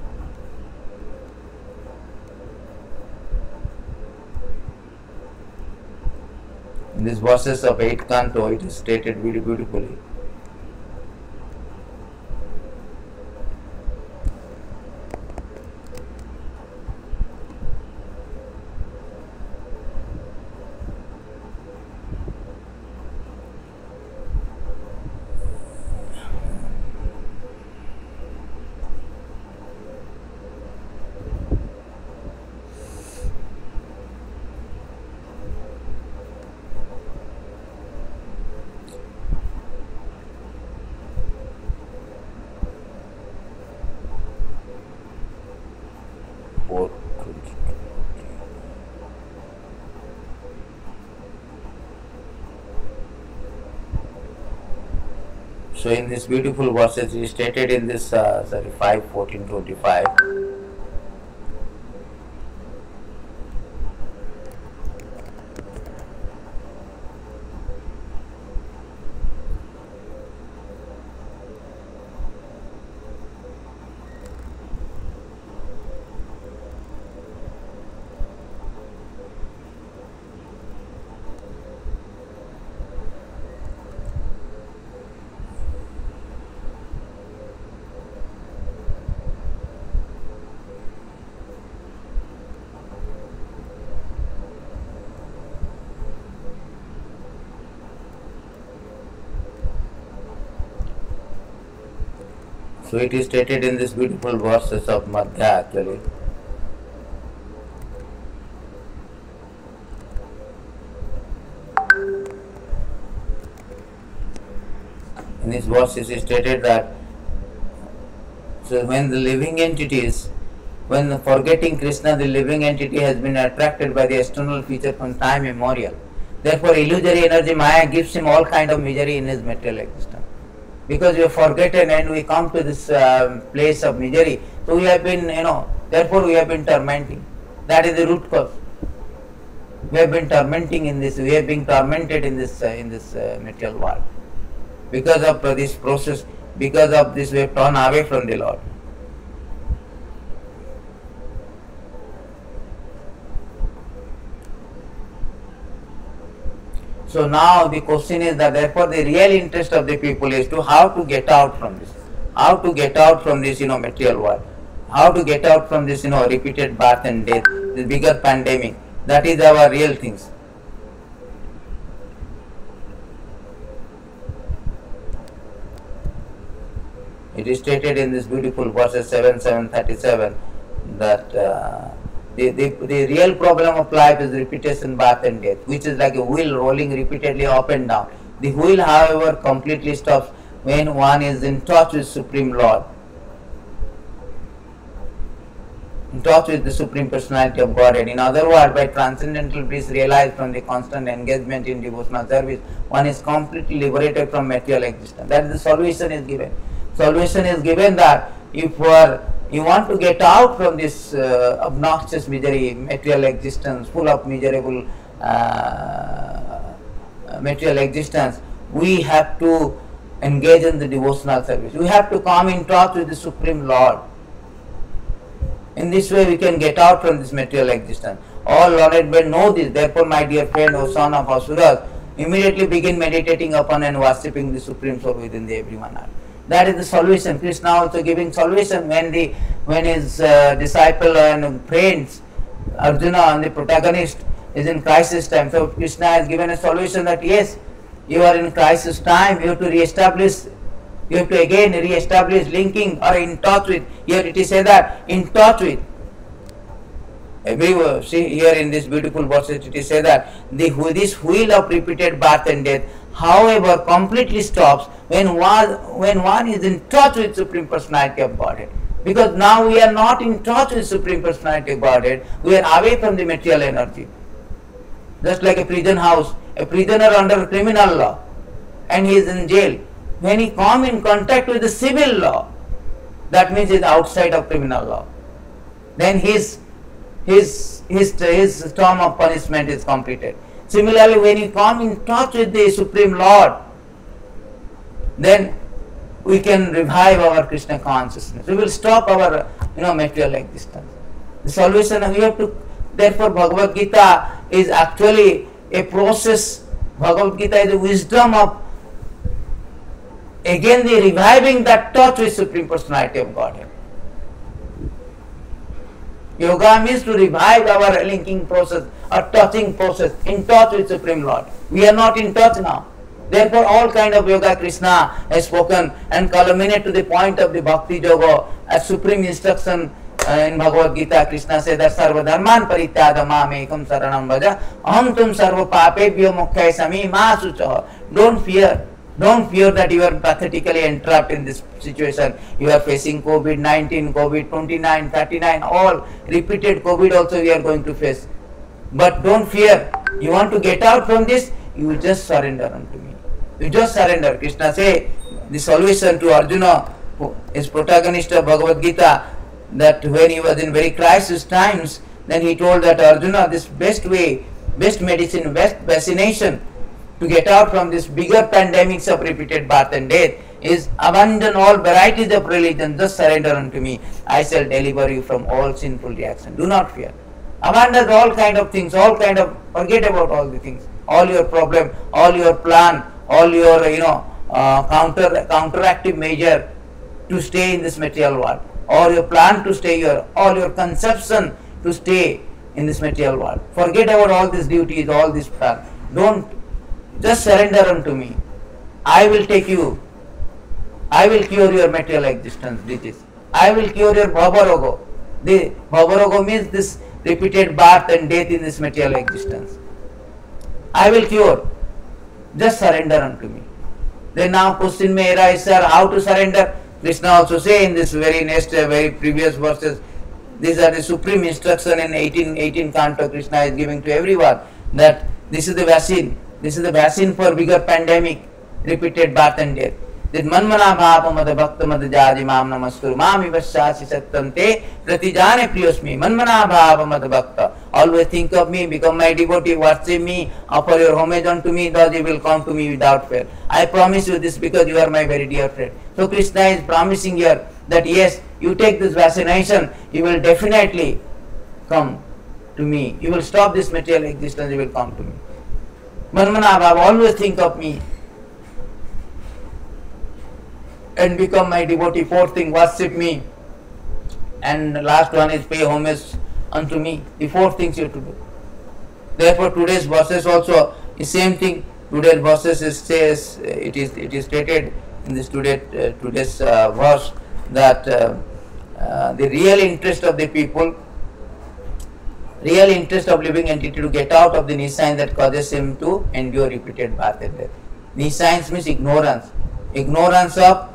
these verses of 8th canto, it is stated very beautifully. So in this beautiful verses, he stated in this 5:14-25. So it is stated in this beautiful verses of Madhya actually. In this verse it is stated that so when the living entities, when forgetting Krishna, the living entity has been attracted by the external feature from time immemorial. Therefore illusory energy Maya gives him all kind of misery in his material existence. Because we have forgotten and we come to this place of misery, so we have been, therefore we have been tormenting. That is the root cause. We have been tormenting in this, we have been tormented in this material world. Because of this process, because of this we have turned away from the Lord. So now the question is that therefore the real interest of the people is to how to get out from this. How to get out from this material world. How to get out from this repeated birth and death, the bigger pandemic. That is our real things. It is stated in this beautiful verses 7:37 that the real problem of life is repetition, birth and death, which is like a wheel rolling repeatedly up and down. The wheel, however, completely stops when one is in touch with Supreme Lord, in touch with the Supreme Personality of Godhead. In other words, by transcendental bliss realized from the constant engagement in devotional service, one is completely liberated from material existence. That is the solution is given. Solution is given that if you want to get out from this obnoxious misery, material existence, full of miserable material existence, we have to engage in the devotional service. We have to come in touch with the Supreme Lord. In this way we can get out from this material existence. All learned men know this. Therefore, my dear friend, O son of Asuras, immediately begin meditating upon and worshipping the Supreme Soul within the everyone heart. That is the solution. Krishna also giving solution when his disciple and friends, Arjuna and the protagonist, is in crisis time. So Krishna has given a solution that yes, you are in crisis time, you have to re-establish, you have to again re-establish linking or in touch with. Here it is said that in touch with. Everywhere, see here in this beautiful verse it is said that this wheel of repeated birth and death, however, completely stops when one is in touch with Supreme Personality of Godhead. Because now we are not in touch with Supreme Personality of Godhead, we are away from the material energy. Just like a prison house, a prisoner under criminal law and he is in jail. When he comes in contact with the civil law, that means he is outside of criminal law. Then his term of punishment is completed. Similarly, when you come in touch with the Supreme Lord, then we can revive our Krishna consciousness. We will stop our material existence. The solution we have to. Therefore, Bhagavad Gita is actually a process. Bhagavad Gita is the wisdom of again the reviving that touch with Supreme Personality of Godhead. Yoga means to revive our linking process or touching process, in touch with Supreme Lord. We are not in touch now. Therefore, all kind of yoga Krishna has spoken and culminate to the point of the Bhakti Yoga as supreme instruction. In Bhagavad Gita, Krishna says that Sarva Dharman Parityada Mamekam Saranam Bhaja Aham Tum Sarva Papebhyo Mukhay Sami Ma Sucha. Don't fear that you are pathetically entrapped in this situation. You are facing COVID-19, COVID-29, 39, all repeated COVID also we are going to face. But don't fear. You want to get out from this, you just surrender unto me. You just surrender. Krishna say the solution to Arjuna, who is protagonist of Bhagavad Gita, that when he was in very crisis times, then he told that Arjuna, this best way, best medicine, best vaccination to get out from this bigger pandemics of repeated birth and death is abandon all varieties of religion, just surrender unto me. I shall deliver you from all sinful reaction. Do not fear. Abandon all kind of things, forget about all the things, all your problem, all your plan, all your counteractive measure to stay in this material world. Or your plan to stay here, all your conception to stay in this material world. Forget about all these duties, all this plan. Don't, just surrender unto me. I will take you. I will cure your material existence, disease. I will cure your bhavarogo. The bhavarogo means this repeated birth and death in this material existence. I will cure. Just surrender unto me. Then now question may arise, sir, how to surrender? Krishna also say in this very next, very previous verses, these are the supreme instruction in 18 canto Krishna is giving to everyone, that this is the vaccine. This is the vaccine for bigger pandemic, repeated birth and death. That manmana bhava mad bhakta mad jaji mam namaskuru mami vasyasi sattam te pratijane priyosmi manmana bhava mad bhakta. Always think of me, become my devotee, worship me, offer your homage unto me, thus you will come to me without fear. I promise you this because you are my very dear friend. So Krishna is promising here that yes, you take this vaccination, you will definitely come to me. You will stop this material existence, you will come to me. Manmana bhava, always think of me and become my devotee. Fourth thing, worship me. And the last one is pay homage unto me. The four things you have to do. Therefore today's verses also is same thing. Today's verses says it is stated in this today's verse that the real interest of the people, real interest of living entity to get out of the nisain that causes him to endure repeated birth and death. Nescience means ignorance. Ignorance of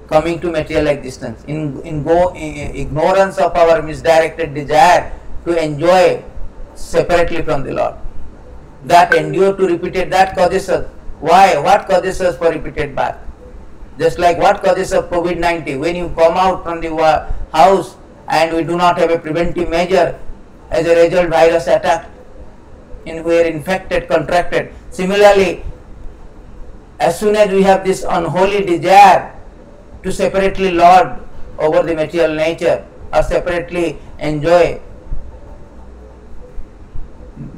coming to material existence. Ignorance of our misdirected desire to enjoy separately from the Lord. That endure to repeated, that causes us. Why? What causes us for repeated birth? Just like what causes of COVID-19. When you come out from the house and we do not have a preventive measure, as a result virus attack, and we are infected, contracted. Similarly, as soon as we have this unholy desire to separately lord over the material nature or separately enjoy,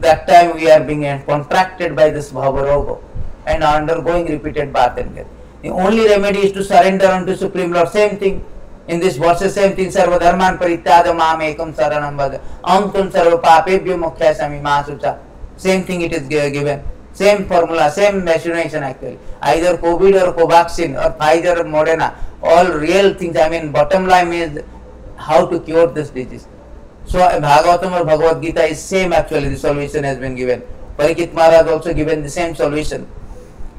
that time we are being contracted by this bhavaroga and undergoing repeated birth and death. The only remedy is to surrender unto Supreme Lord. Same thing in this verses, same thing. Sarva dharman parityada mam ekam saranam bhaja antum sarva papebhyo moksha samimasucha. Same thing it is given. Same formula, same vaccination actually. Either COVID or Covaxin or Pfizer or Moderna. All real things. I mean, bottom line is how to cure this disease. So Bhagavatam or Bhagavad Gita is same actually. The solution has been given. Parikshit Maharaj also given the same solution.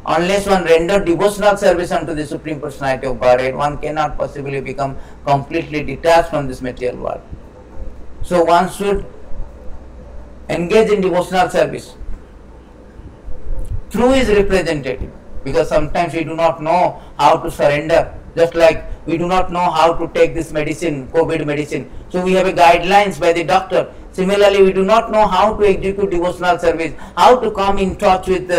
Unless one render devotional service unto the Supreme Personality of Godhead, one cannot possibly become completely detached from this material world. So one should engage in devotional service through his representative, because sometimes we do not know how to surrender, just like we do not know how to take this medicine, COVID medicine. So we have a guidelines by the doctor. Similarly, we do not know how to execute devotional service, how to come in touch with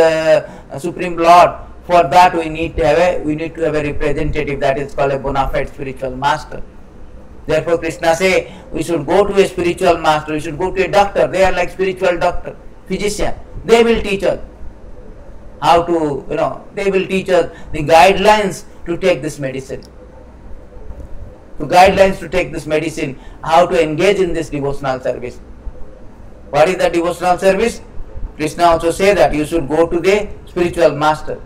Supreme Lord. For that we need to have a representative, that is called a bona fide spiritual master. Therefore Krishna say we should go to a spiritual master, we should go to a doctor. They are like spiritual doctor, physician. They will teach us how to, they will teach us the guidelines to take this medicine. How to engage in this devotional service. What is the devotional service? Krishna also say that you should go to the spiritual master.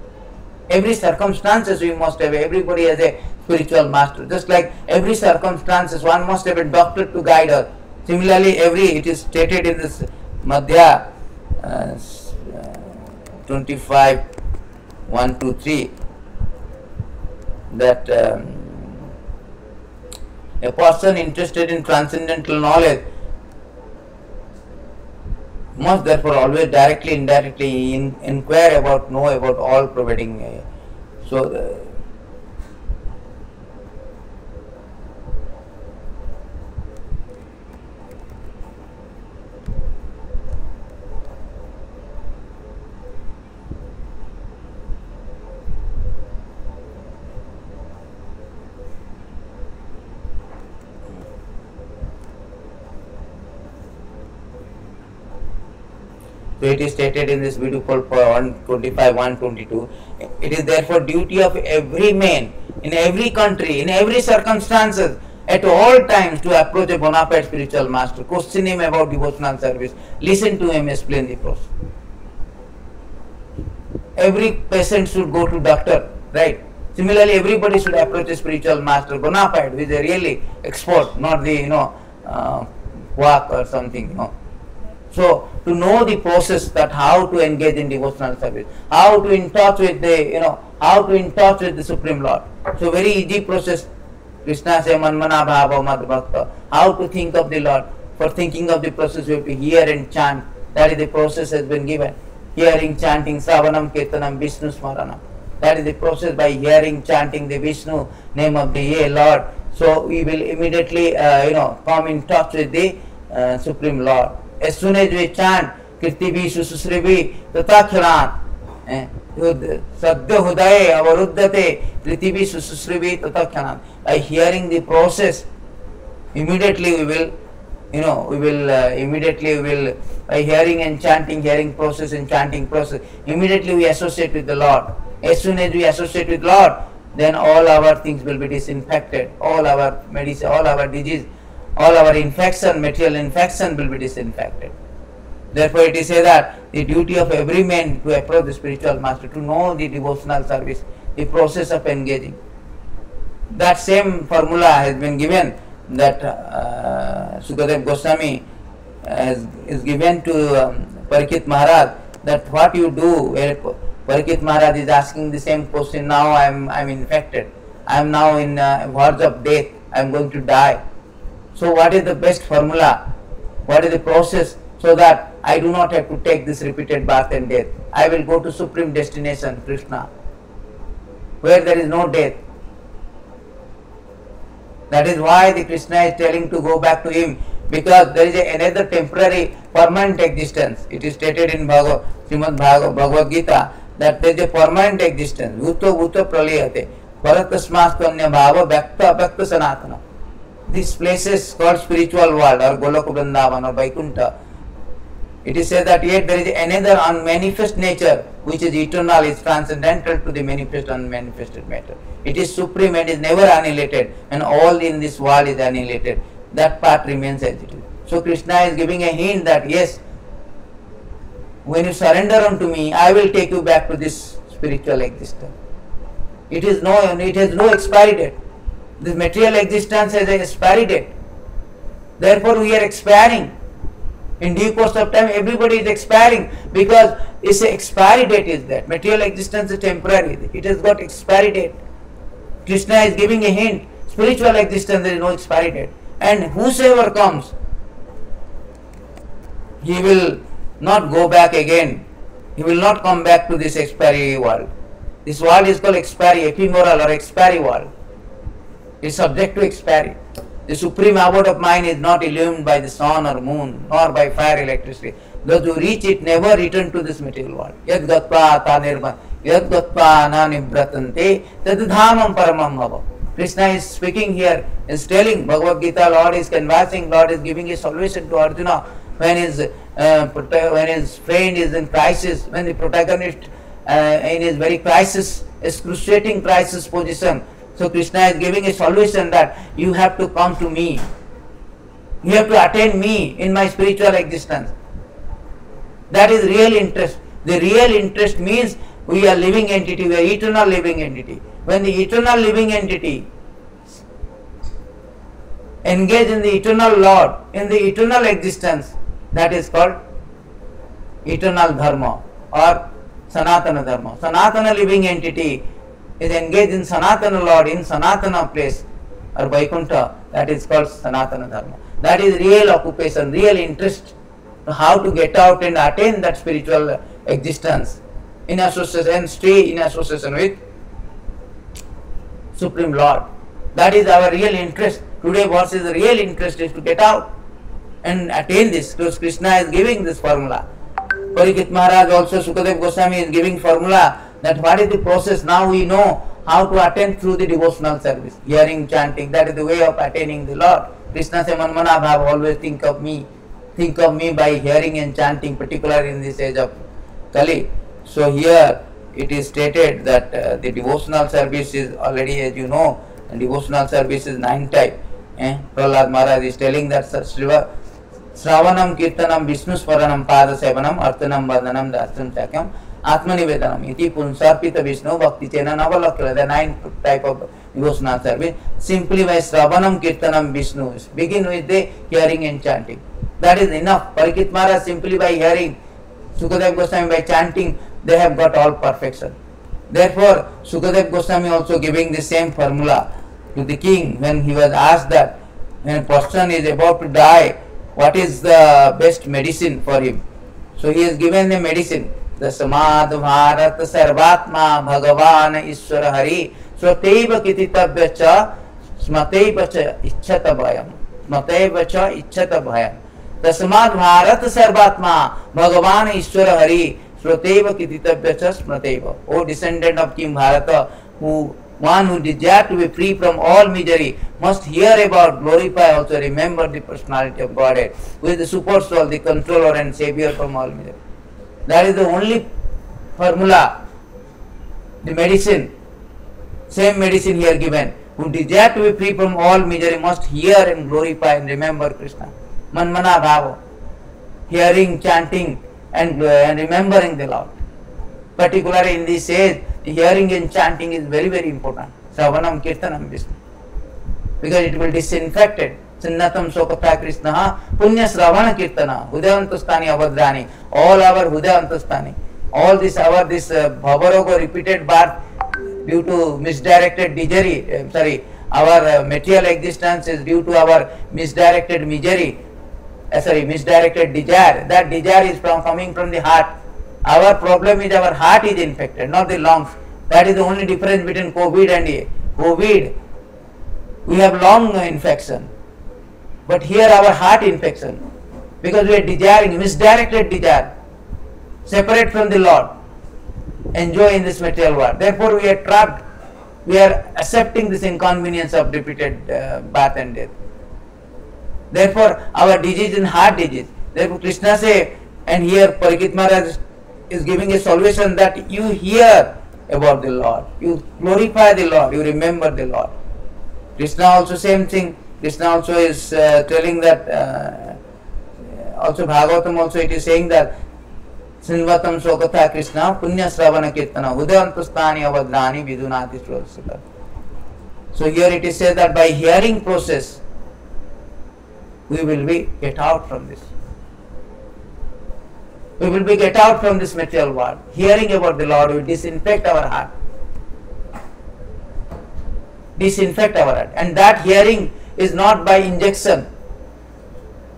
Every circumstances we must have, everybody has a spiritual master. Just like every circumstances one must have a doctor to guide us. Similarly, it is stated in this Madhya 25, 1, 2, 3 that a person interested in transcendental knowledge must therefore always directly, indirectly inquire about, know about all providing. So it is stated in this beautiful 125, 122. It is therefore duty of every man in every country, in every circumstances, at all times to approach a bona fide spiritual master, question him about devotional service, listen to him explain the process. Every patient should go to doctor, right? Similarly, everybody should approach a spiritual master, bona fide, who is a really expert, not the quack or something. So to know the process, that how to engage in devotional service, how to in touch with the Supreme Lord. So very easy process. Krishna says manmana bhava mad bhakta. How to think of the Lord. For thinking of the process we have to hear and chant. That is the process has been given. Hearing, chanting, savanam, kirtanam, Vishnu smaranam. That is the process. By hearing, chanting the Vishnu name of the Lord. So we will immediately come in touch with the Supreme Lord. As soon as we chant Kirtivi Sususrivi Tatakhiran Sadhya Hudaye Avaruddhate Kirtivi Sususrivi Tatakhiran. By hearing the process, immediately we will by hearing and chanting, hearing process and chanting process, immediately we associate with the Lord. As soon as we associate with Lord, then all our things will be disinfected, all our medicine, all our disease, all our infection, material infection will be disinfected. Therefore it is said that the duty of every man to approach the spiritual master, to know the devotional service, the process of engaging. That same formula has been given, that Sukadev Goswami is given to Parikshit Maharaj, that what you do, Parikshit Maharaj is asking the same question. Now I'm infected. I am now in verge of death. I am going to die. So what is the best formula? What is the process so that I do not have to take this repeated birth and death? I will go to supreme destination, Krishna, where there is no death. That is why the Krishna is telling to go back to him, because there is another temporary permanent existence. It is stated in Srimad Bhagavad Gita that there is a permanent existence. Bhuto bhuto pralayate paratasmastanya bhava vyakta avyakta sanatana. These places called spiritual world or Golok Vrindavan or Vaikuntha, it is said that yet there is another unmanifest nature which is eternal, is transcendental to the manifest unmanifested matter. It is supreme and is never annihilated, and all in this world is annihilated. That part remains as it is. So Krishna is giving a hint that yes, when you surrender unto me, I will take you back to this spiritual existence. It has no expiry date. This material existence has an expiry date. Therefore we are expiring. In due course of time, everybody is expiring, because its expiry date is that. Material existence is temporary. It has got expiry date. Krishna is giving a hint. Spiritual existence, there is no expiry date. And whosoever comes, he will not go back again. He will not come back to this expiry world. This world is called expiry, ephemeral or expiry world. It is subject to expiry. The supreme abode of mind is not illumined by the sun or moon, nor by fire, electricity. Those who reach it never return to this material world. Yad gatva ta nirvan, yad gatva na nibratante, tad dhamam paramam bhava. Krishna is speaking here, is telling Bhagavad Gita, Lord is conversing, Lord is giving a solution to Arjuna when his friend is in crisis, when the protagonist in his very crisis, excruciating crisis position. So Krishna is giving a solution that you have to come to me. You have to attain me in my spiritual existence. That is real interest. The real interest means we are living entity, we are eternal living entity. When the eternal living entity engage in the eternal Lord, in the eternal existence, that is called eternal dharma or Sanatana dharma. Sanatana living entity is engaged in Sanatana Lord, in Sanatana place or Vaikuntha, that is called Sanatana dharma. That is real occupation, real interest, how to get out and attain that spiritual existence in association and stay in association with Supreme Lord. That is our real interest. Today what is the real interest is to get out and attain this. Because Krishna is giving this formula. Parikshit Maharaj also, Sukadev Goswami is giving formula that what is the process. Now we know how to attain through the devotional service, hearing, chanting. That is the way of attaining the Lord. Krishna says, Manmana Bhav, always think of me by hearing and chanting, particularly in this age of Kali. So here it is stated that the devotional service is already, as you know, devotional service is 9 types. Prahlad Maharaj is telling that Sravanam, Kirtanam, Vishnu Swaranam, Pada Sevanam, Arthanam, Vandanam, Dastam, Chakyam, Atmanivedanam, Iti Punsarpita Vishnu, Bhakti Chena, Navalakala, the 9 type of devotional service. Simply by Sravanam, Kirtanam, Vishnu, begin with the hearing and chanting. That is enough. Parikshit Maharaj simply by hearing, Sukadev Goswami by chanting, they have got all perfection. Therefore, Sukadev Goswami also giving the same formula to the king when he was asked that when a person is about to die, what is the best medicine for him? So he has given the medicine. The Samad Bharat Sarvatma Bhagavan Ishwara Hari Swateva Kititavya Cha Smateva Cha Ichchata Bhayam Smateva Cha Ichchata Bhayam. The Samad Bharat Sarvatma Bhagavan Ishwara Hari Swateva Kititavya Cha Smateva. O descendant of King Bharata, one who desires to be free from all misery must hear about, glorify, also remember the personality of Godhead, who is the super soul, the controller and savior from all misery. That is the only formula, the medicine, same medicine here given. Who desire to be free from all misery must hear and glorify and remember Krishna. Manmana Bhava, hearing, chanting and remembering the Lord. Particularly in this age, hearing and chanting is very, very important. Sravanam, Kirtanam, Vishnu. Because it will disinfect it. Sinnatam Sokatha Krishna, Punya Sravana Kirtana, Hudayantastani Avadrani, all our Hudayantastani. all this our this bhavaroga repeated birth due to misdirected misery, our material existence is due to our misdirected misery, misdirected desire. That desire is coming from the heart. Our problem is our heart is infected, not the lungs. That is the only difference between COVID and COVID. We have lung infection, but here our heart infection, because we are desiring, misdirected desire, separate from the Lord, enjoy in this material world. Therefore we are trapped, we are accepting this inconvenience of repeated birth and death. Therefore our disease is heart disease. Therefore Krishna say, and here Parikshit Maharaj is giving a solution, that you hear about the Lord, you glorify the Lord, you remember the Lord. Krishna also same thing. Krishna also is telling that, also Bhagavatam also it is saying that Srinvatam Sokatha Krishna Punya Sravana Kirtana Udayantustani Avadrani Vidunati Srosita. So here it is said that by hearing process we will be get out from this. We will be get out from this material world. Hearing about the Lord will disinfect our heart. Disinfect our heart. And that hearing is not by injection.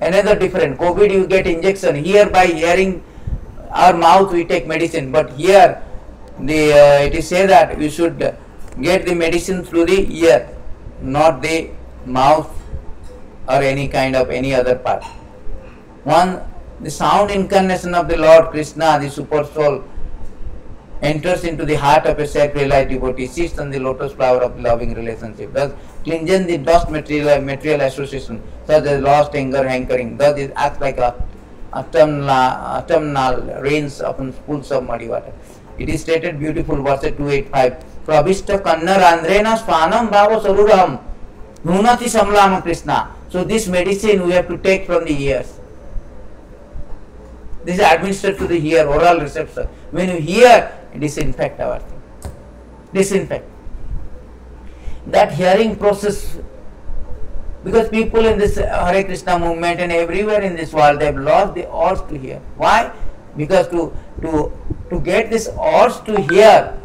Another different. COVID you get injection. Here by hearing our mouth we take medicine. But here it is said that we should get the medicine through the ear, not the mouth or any kind of any other part. The sound incarnation of the Lord Krishna, the super soul, enters into the heart of a self-realized devotee, sits on the lotus flower of loving relationship, thus cleanses the dust material association, such as lust, anger, hankering. Thus it acts like autumnal rains upon pools of muddy water. It is stated beautiful, verse 285. Pravishta kanna randrena swanam bhava saruram nunati samlama Krishna. So this medicine we have to take from the ears. This is administered to the ear, oral receptor. When you hear, disinfect our thing. Disinfect. That hearing process, because people in this Hare Krishna movement and everywhere in this world, they have lost the urge to hear. Why? Because to get this urge to hear,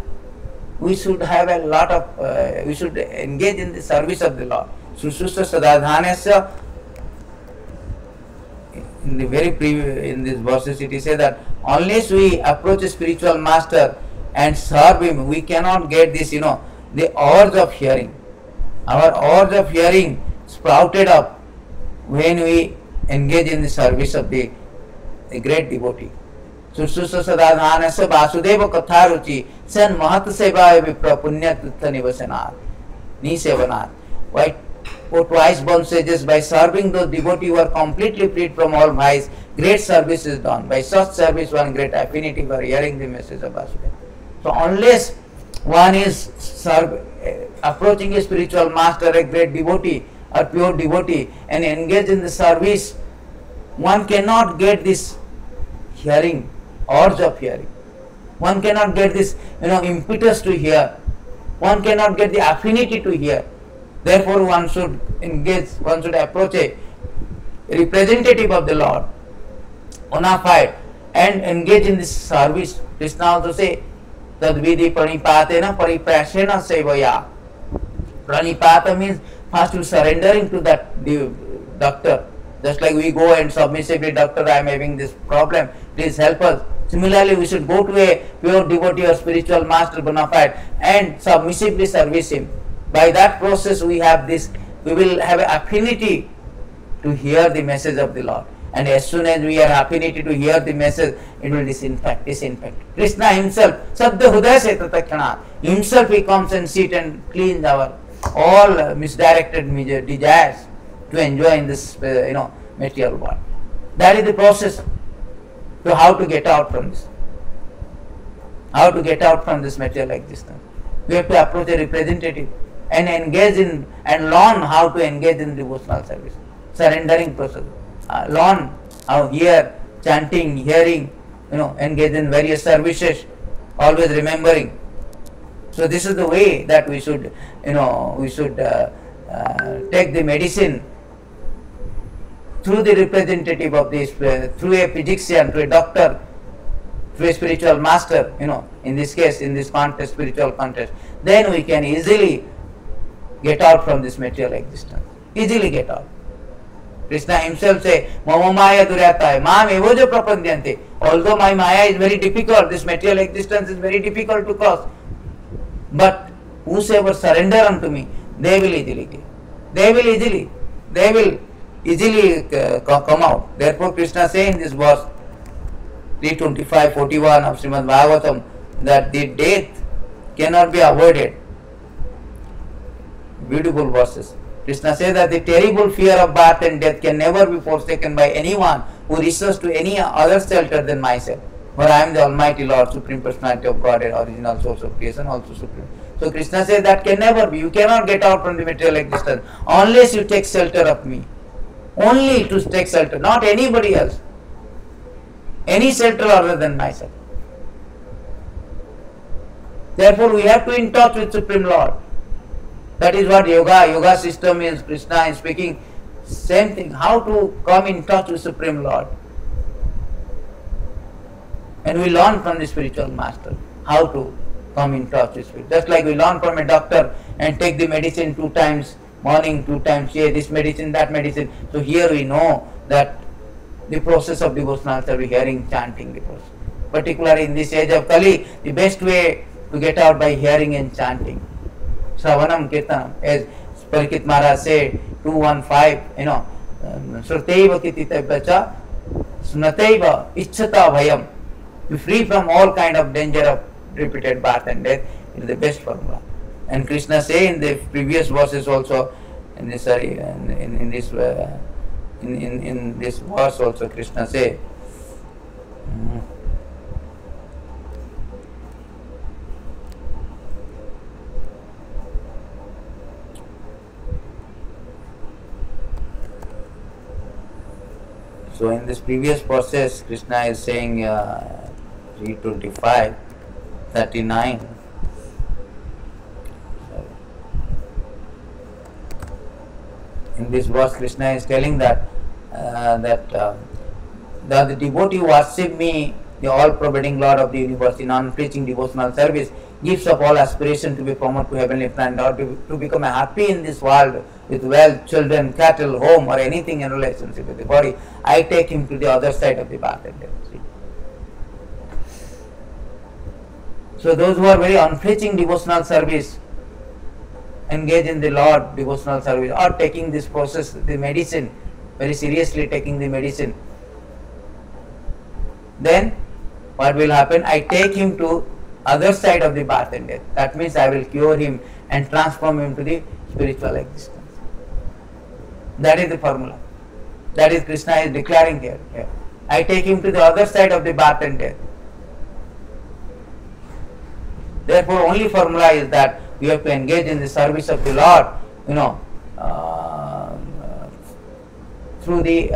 we should have a lot of, we should engage in the service of the Lord. Sushruta Sadadhanasya. In this verses it is said that unless we approach a spiritual master and serve him, we cannot get this, the urge of hearing. Our urge of hearing sprouted up when we engage in the service of the great devotee. Sushruta Sadadhanasya Vasudeva Katharuchi San Mahat Sevaya Vipra Punya Tirtha Nisevanat. Why? For twice born sages, by serving those devotees who are completely freed from all vice, great service is done. By such service, one great affinity for hearing the message of Vasudeva. So unless one is approaching a spiritual master, a great devotee or pure devotee, and engage in the service, one cannot get this hearing, urge of hearing. One cannot get this, impetus to hear. One cannot get the affinity to hear. Therefore, one should engage, one should approach a representative of the Lord, bona fide, and engage in this service. Krishna also say, Tadvidi pranipatena pariprashena sevaya. Pranipata means first you surrendering to that doctor. Just like we go and submissively, doctor, I am having this problem, please help us. Similarly, we should go to a pure devotee or spiritual master bona fide and submissively service him. By that process we will have an affinity to hear the message of the Lord. And as soon as we have affinity to hear the message, it will disinfect. Krishna himself, Saddha Hudaya Setattakshana, himself he comes and sit and cleans our all misdirected desires to enjoy in this material world. That is the process. So how to get out from this? How to get out from this material existence? We have to approach a representative and engage in and learn how to engage in devotional service, surrendering process. Learn how hear, chanting, hearing, engage in various services, always remembering. So this is the way that we should, take the medicine through the representative of this, through a physician, through a doctor, through a spiritual master, in this case, in this context, spiritual context, then we can easily get out from this material existence. Easily get out. Krishna himself say, Mama Maya Duryataya, Mam evojo prapandyante. Although my Maya is very difficult, this material existence is very difficult to cross. But whosoever surrender unto me, they will easily get. They will easily come out. Therefore Krishna say in this verse 325-41 of Srimad Bhagavatam that the death cannot be avoided. Beautiful verses. Krishna says that the terrible fear of birth and death can never be forsaken by anyone who reaches to any other shelter than myself. For I am the Almighty Lord, Supreme Personality of Godhead, original source of creation, also supreme. So Krishna says that can never be. You cannot get out from the material existence unless you take shelter of me. Only to take shelter, not anybody else. Any shelter other than myself. Therefore we have to in touch with Supreme Lord. That is what yoga system is. Krishna is speaking same thing, how to come in touch with Supreme Lord. And we learn from the spiritual master how to come in touch with spirit. Just like we learn from a doctor and take the medicine 2 times morning, 2 times this medicine, that medicine. So here we know that the process of devotional service, hearing, chanting the process. Particularly in this age of Kali, the best way to get out by hearing and chanting. Shravanam Kirtanam, as Parikit Maharaj said, 215, Srutaiva Kititavyacha, Snataiva Ichchata Bhayam. Be free from all kind of danger of repeated birth and death. It is the best formula. And Krishna say in the previous verses also, in this verse also Krishna say, so in this previous verses Krishna is saying 325, 39. In this verse, Krishna is telling that the devotee who worship me, the all-pervading Lord of the universe, in unflinching devotional service, gives up all aspiration to be promoted to heavenly planet or to become happy in this world with wealth, children, cattle, home, or anything in relationship with the body. I take him to the other side of the path and death. So those who are very unflinching devotional service, engage in the Lord devotional service, or taking this process, the medicine, very seriously taking the medicine, then what will happen? I take him to other side of the birth and death. That means I will cure him and transform him to the spiritual existence. That is the formula. That is Krishna is declaring here. I take him to the other side of the birth and death. Therefore, only formula is that we have to engage in the service of the Lord, through his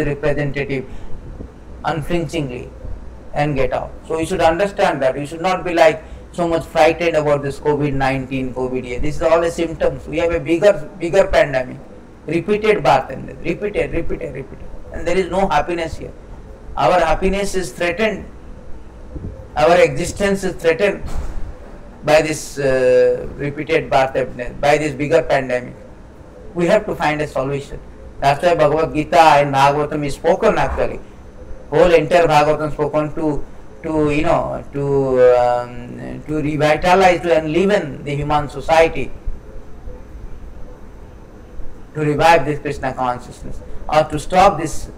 representative, unflinchingly, and get out. So you should understand that. You should not be like so much frightened about this COVID-19, COVID. This is all the symptoms. We have a bigger pandemic, repeated birth and death, repeated, and there is no happiness here. Our happiness is threatened. Our existence is threatened by this repeated birth and death, by this bigger pandemic. We have to find a solution. That's why Bhagavad Gita and Bhagavatam is spoken actually. Whole entire Bhagavatam spoken to revitalize, to enliven the human society, to revive this Krishna consciousness, or to stop this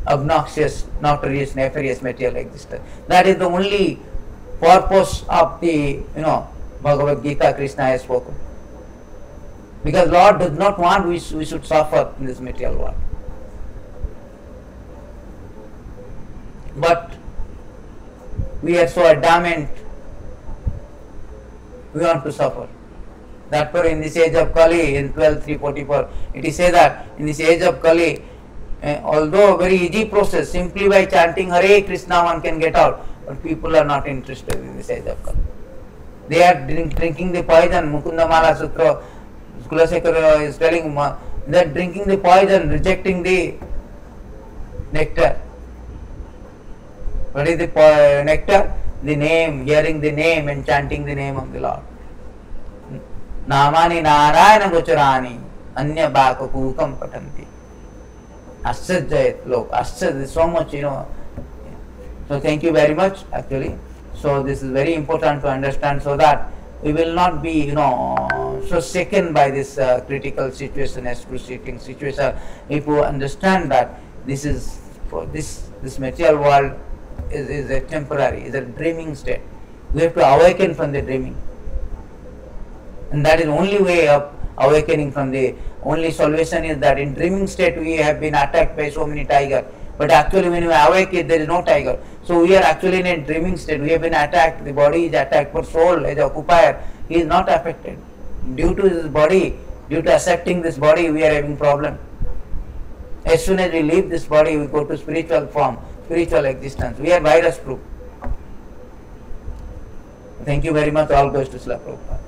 obnoxious, notorious, nefarious material existence. That is the only purpose of the Bhagavad Gita Krishna has spoken. Because Lord does not want we should suffer in this material world. But we are so adamant, we want to suffer. Therefore in this age of Kali, in 12.344, it is said that in this age of Kali, although a very easy process, simply by chanting Hare Krishna one can get out, but people are not interested in this age of Kali. They are drinking the poison. Mukunda Mala Sutra, Kulasekara is telling that drinking the poison, rejecting the nectar. What is the nectar? The name, hearing the name and chanting the name of the Lord. Namani Narayana Gochurani Anya Bhaka Kukam Patanti. Ashchajayat lok. Ashchaj is so much, So thank you very much actually. So this is very important to understand so that we will not be, so shaken by this critical situation, excruciating situation. If we understand that this is for this material world is a temporary, is a dreaming state. We have to awaken from the dreaming, and that is the only way of awakening from the only solution is that in dreaming state we have been attacked by so many tigers, but actually when we awake there is no tiger. So we are actually in a dreaming state. We have been attacked. The body is attacked, but soul as occupier is not affected. Due to this body, due to accepting this body, we are having problem. As soon as we leave this body, we go to spiritual form, spiritual existence. We are virus proof. Thank you very much. All goes to Srila Prabhupada.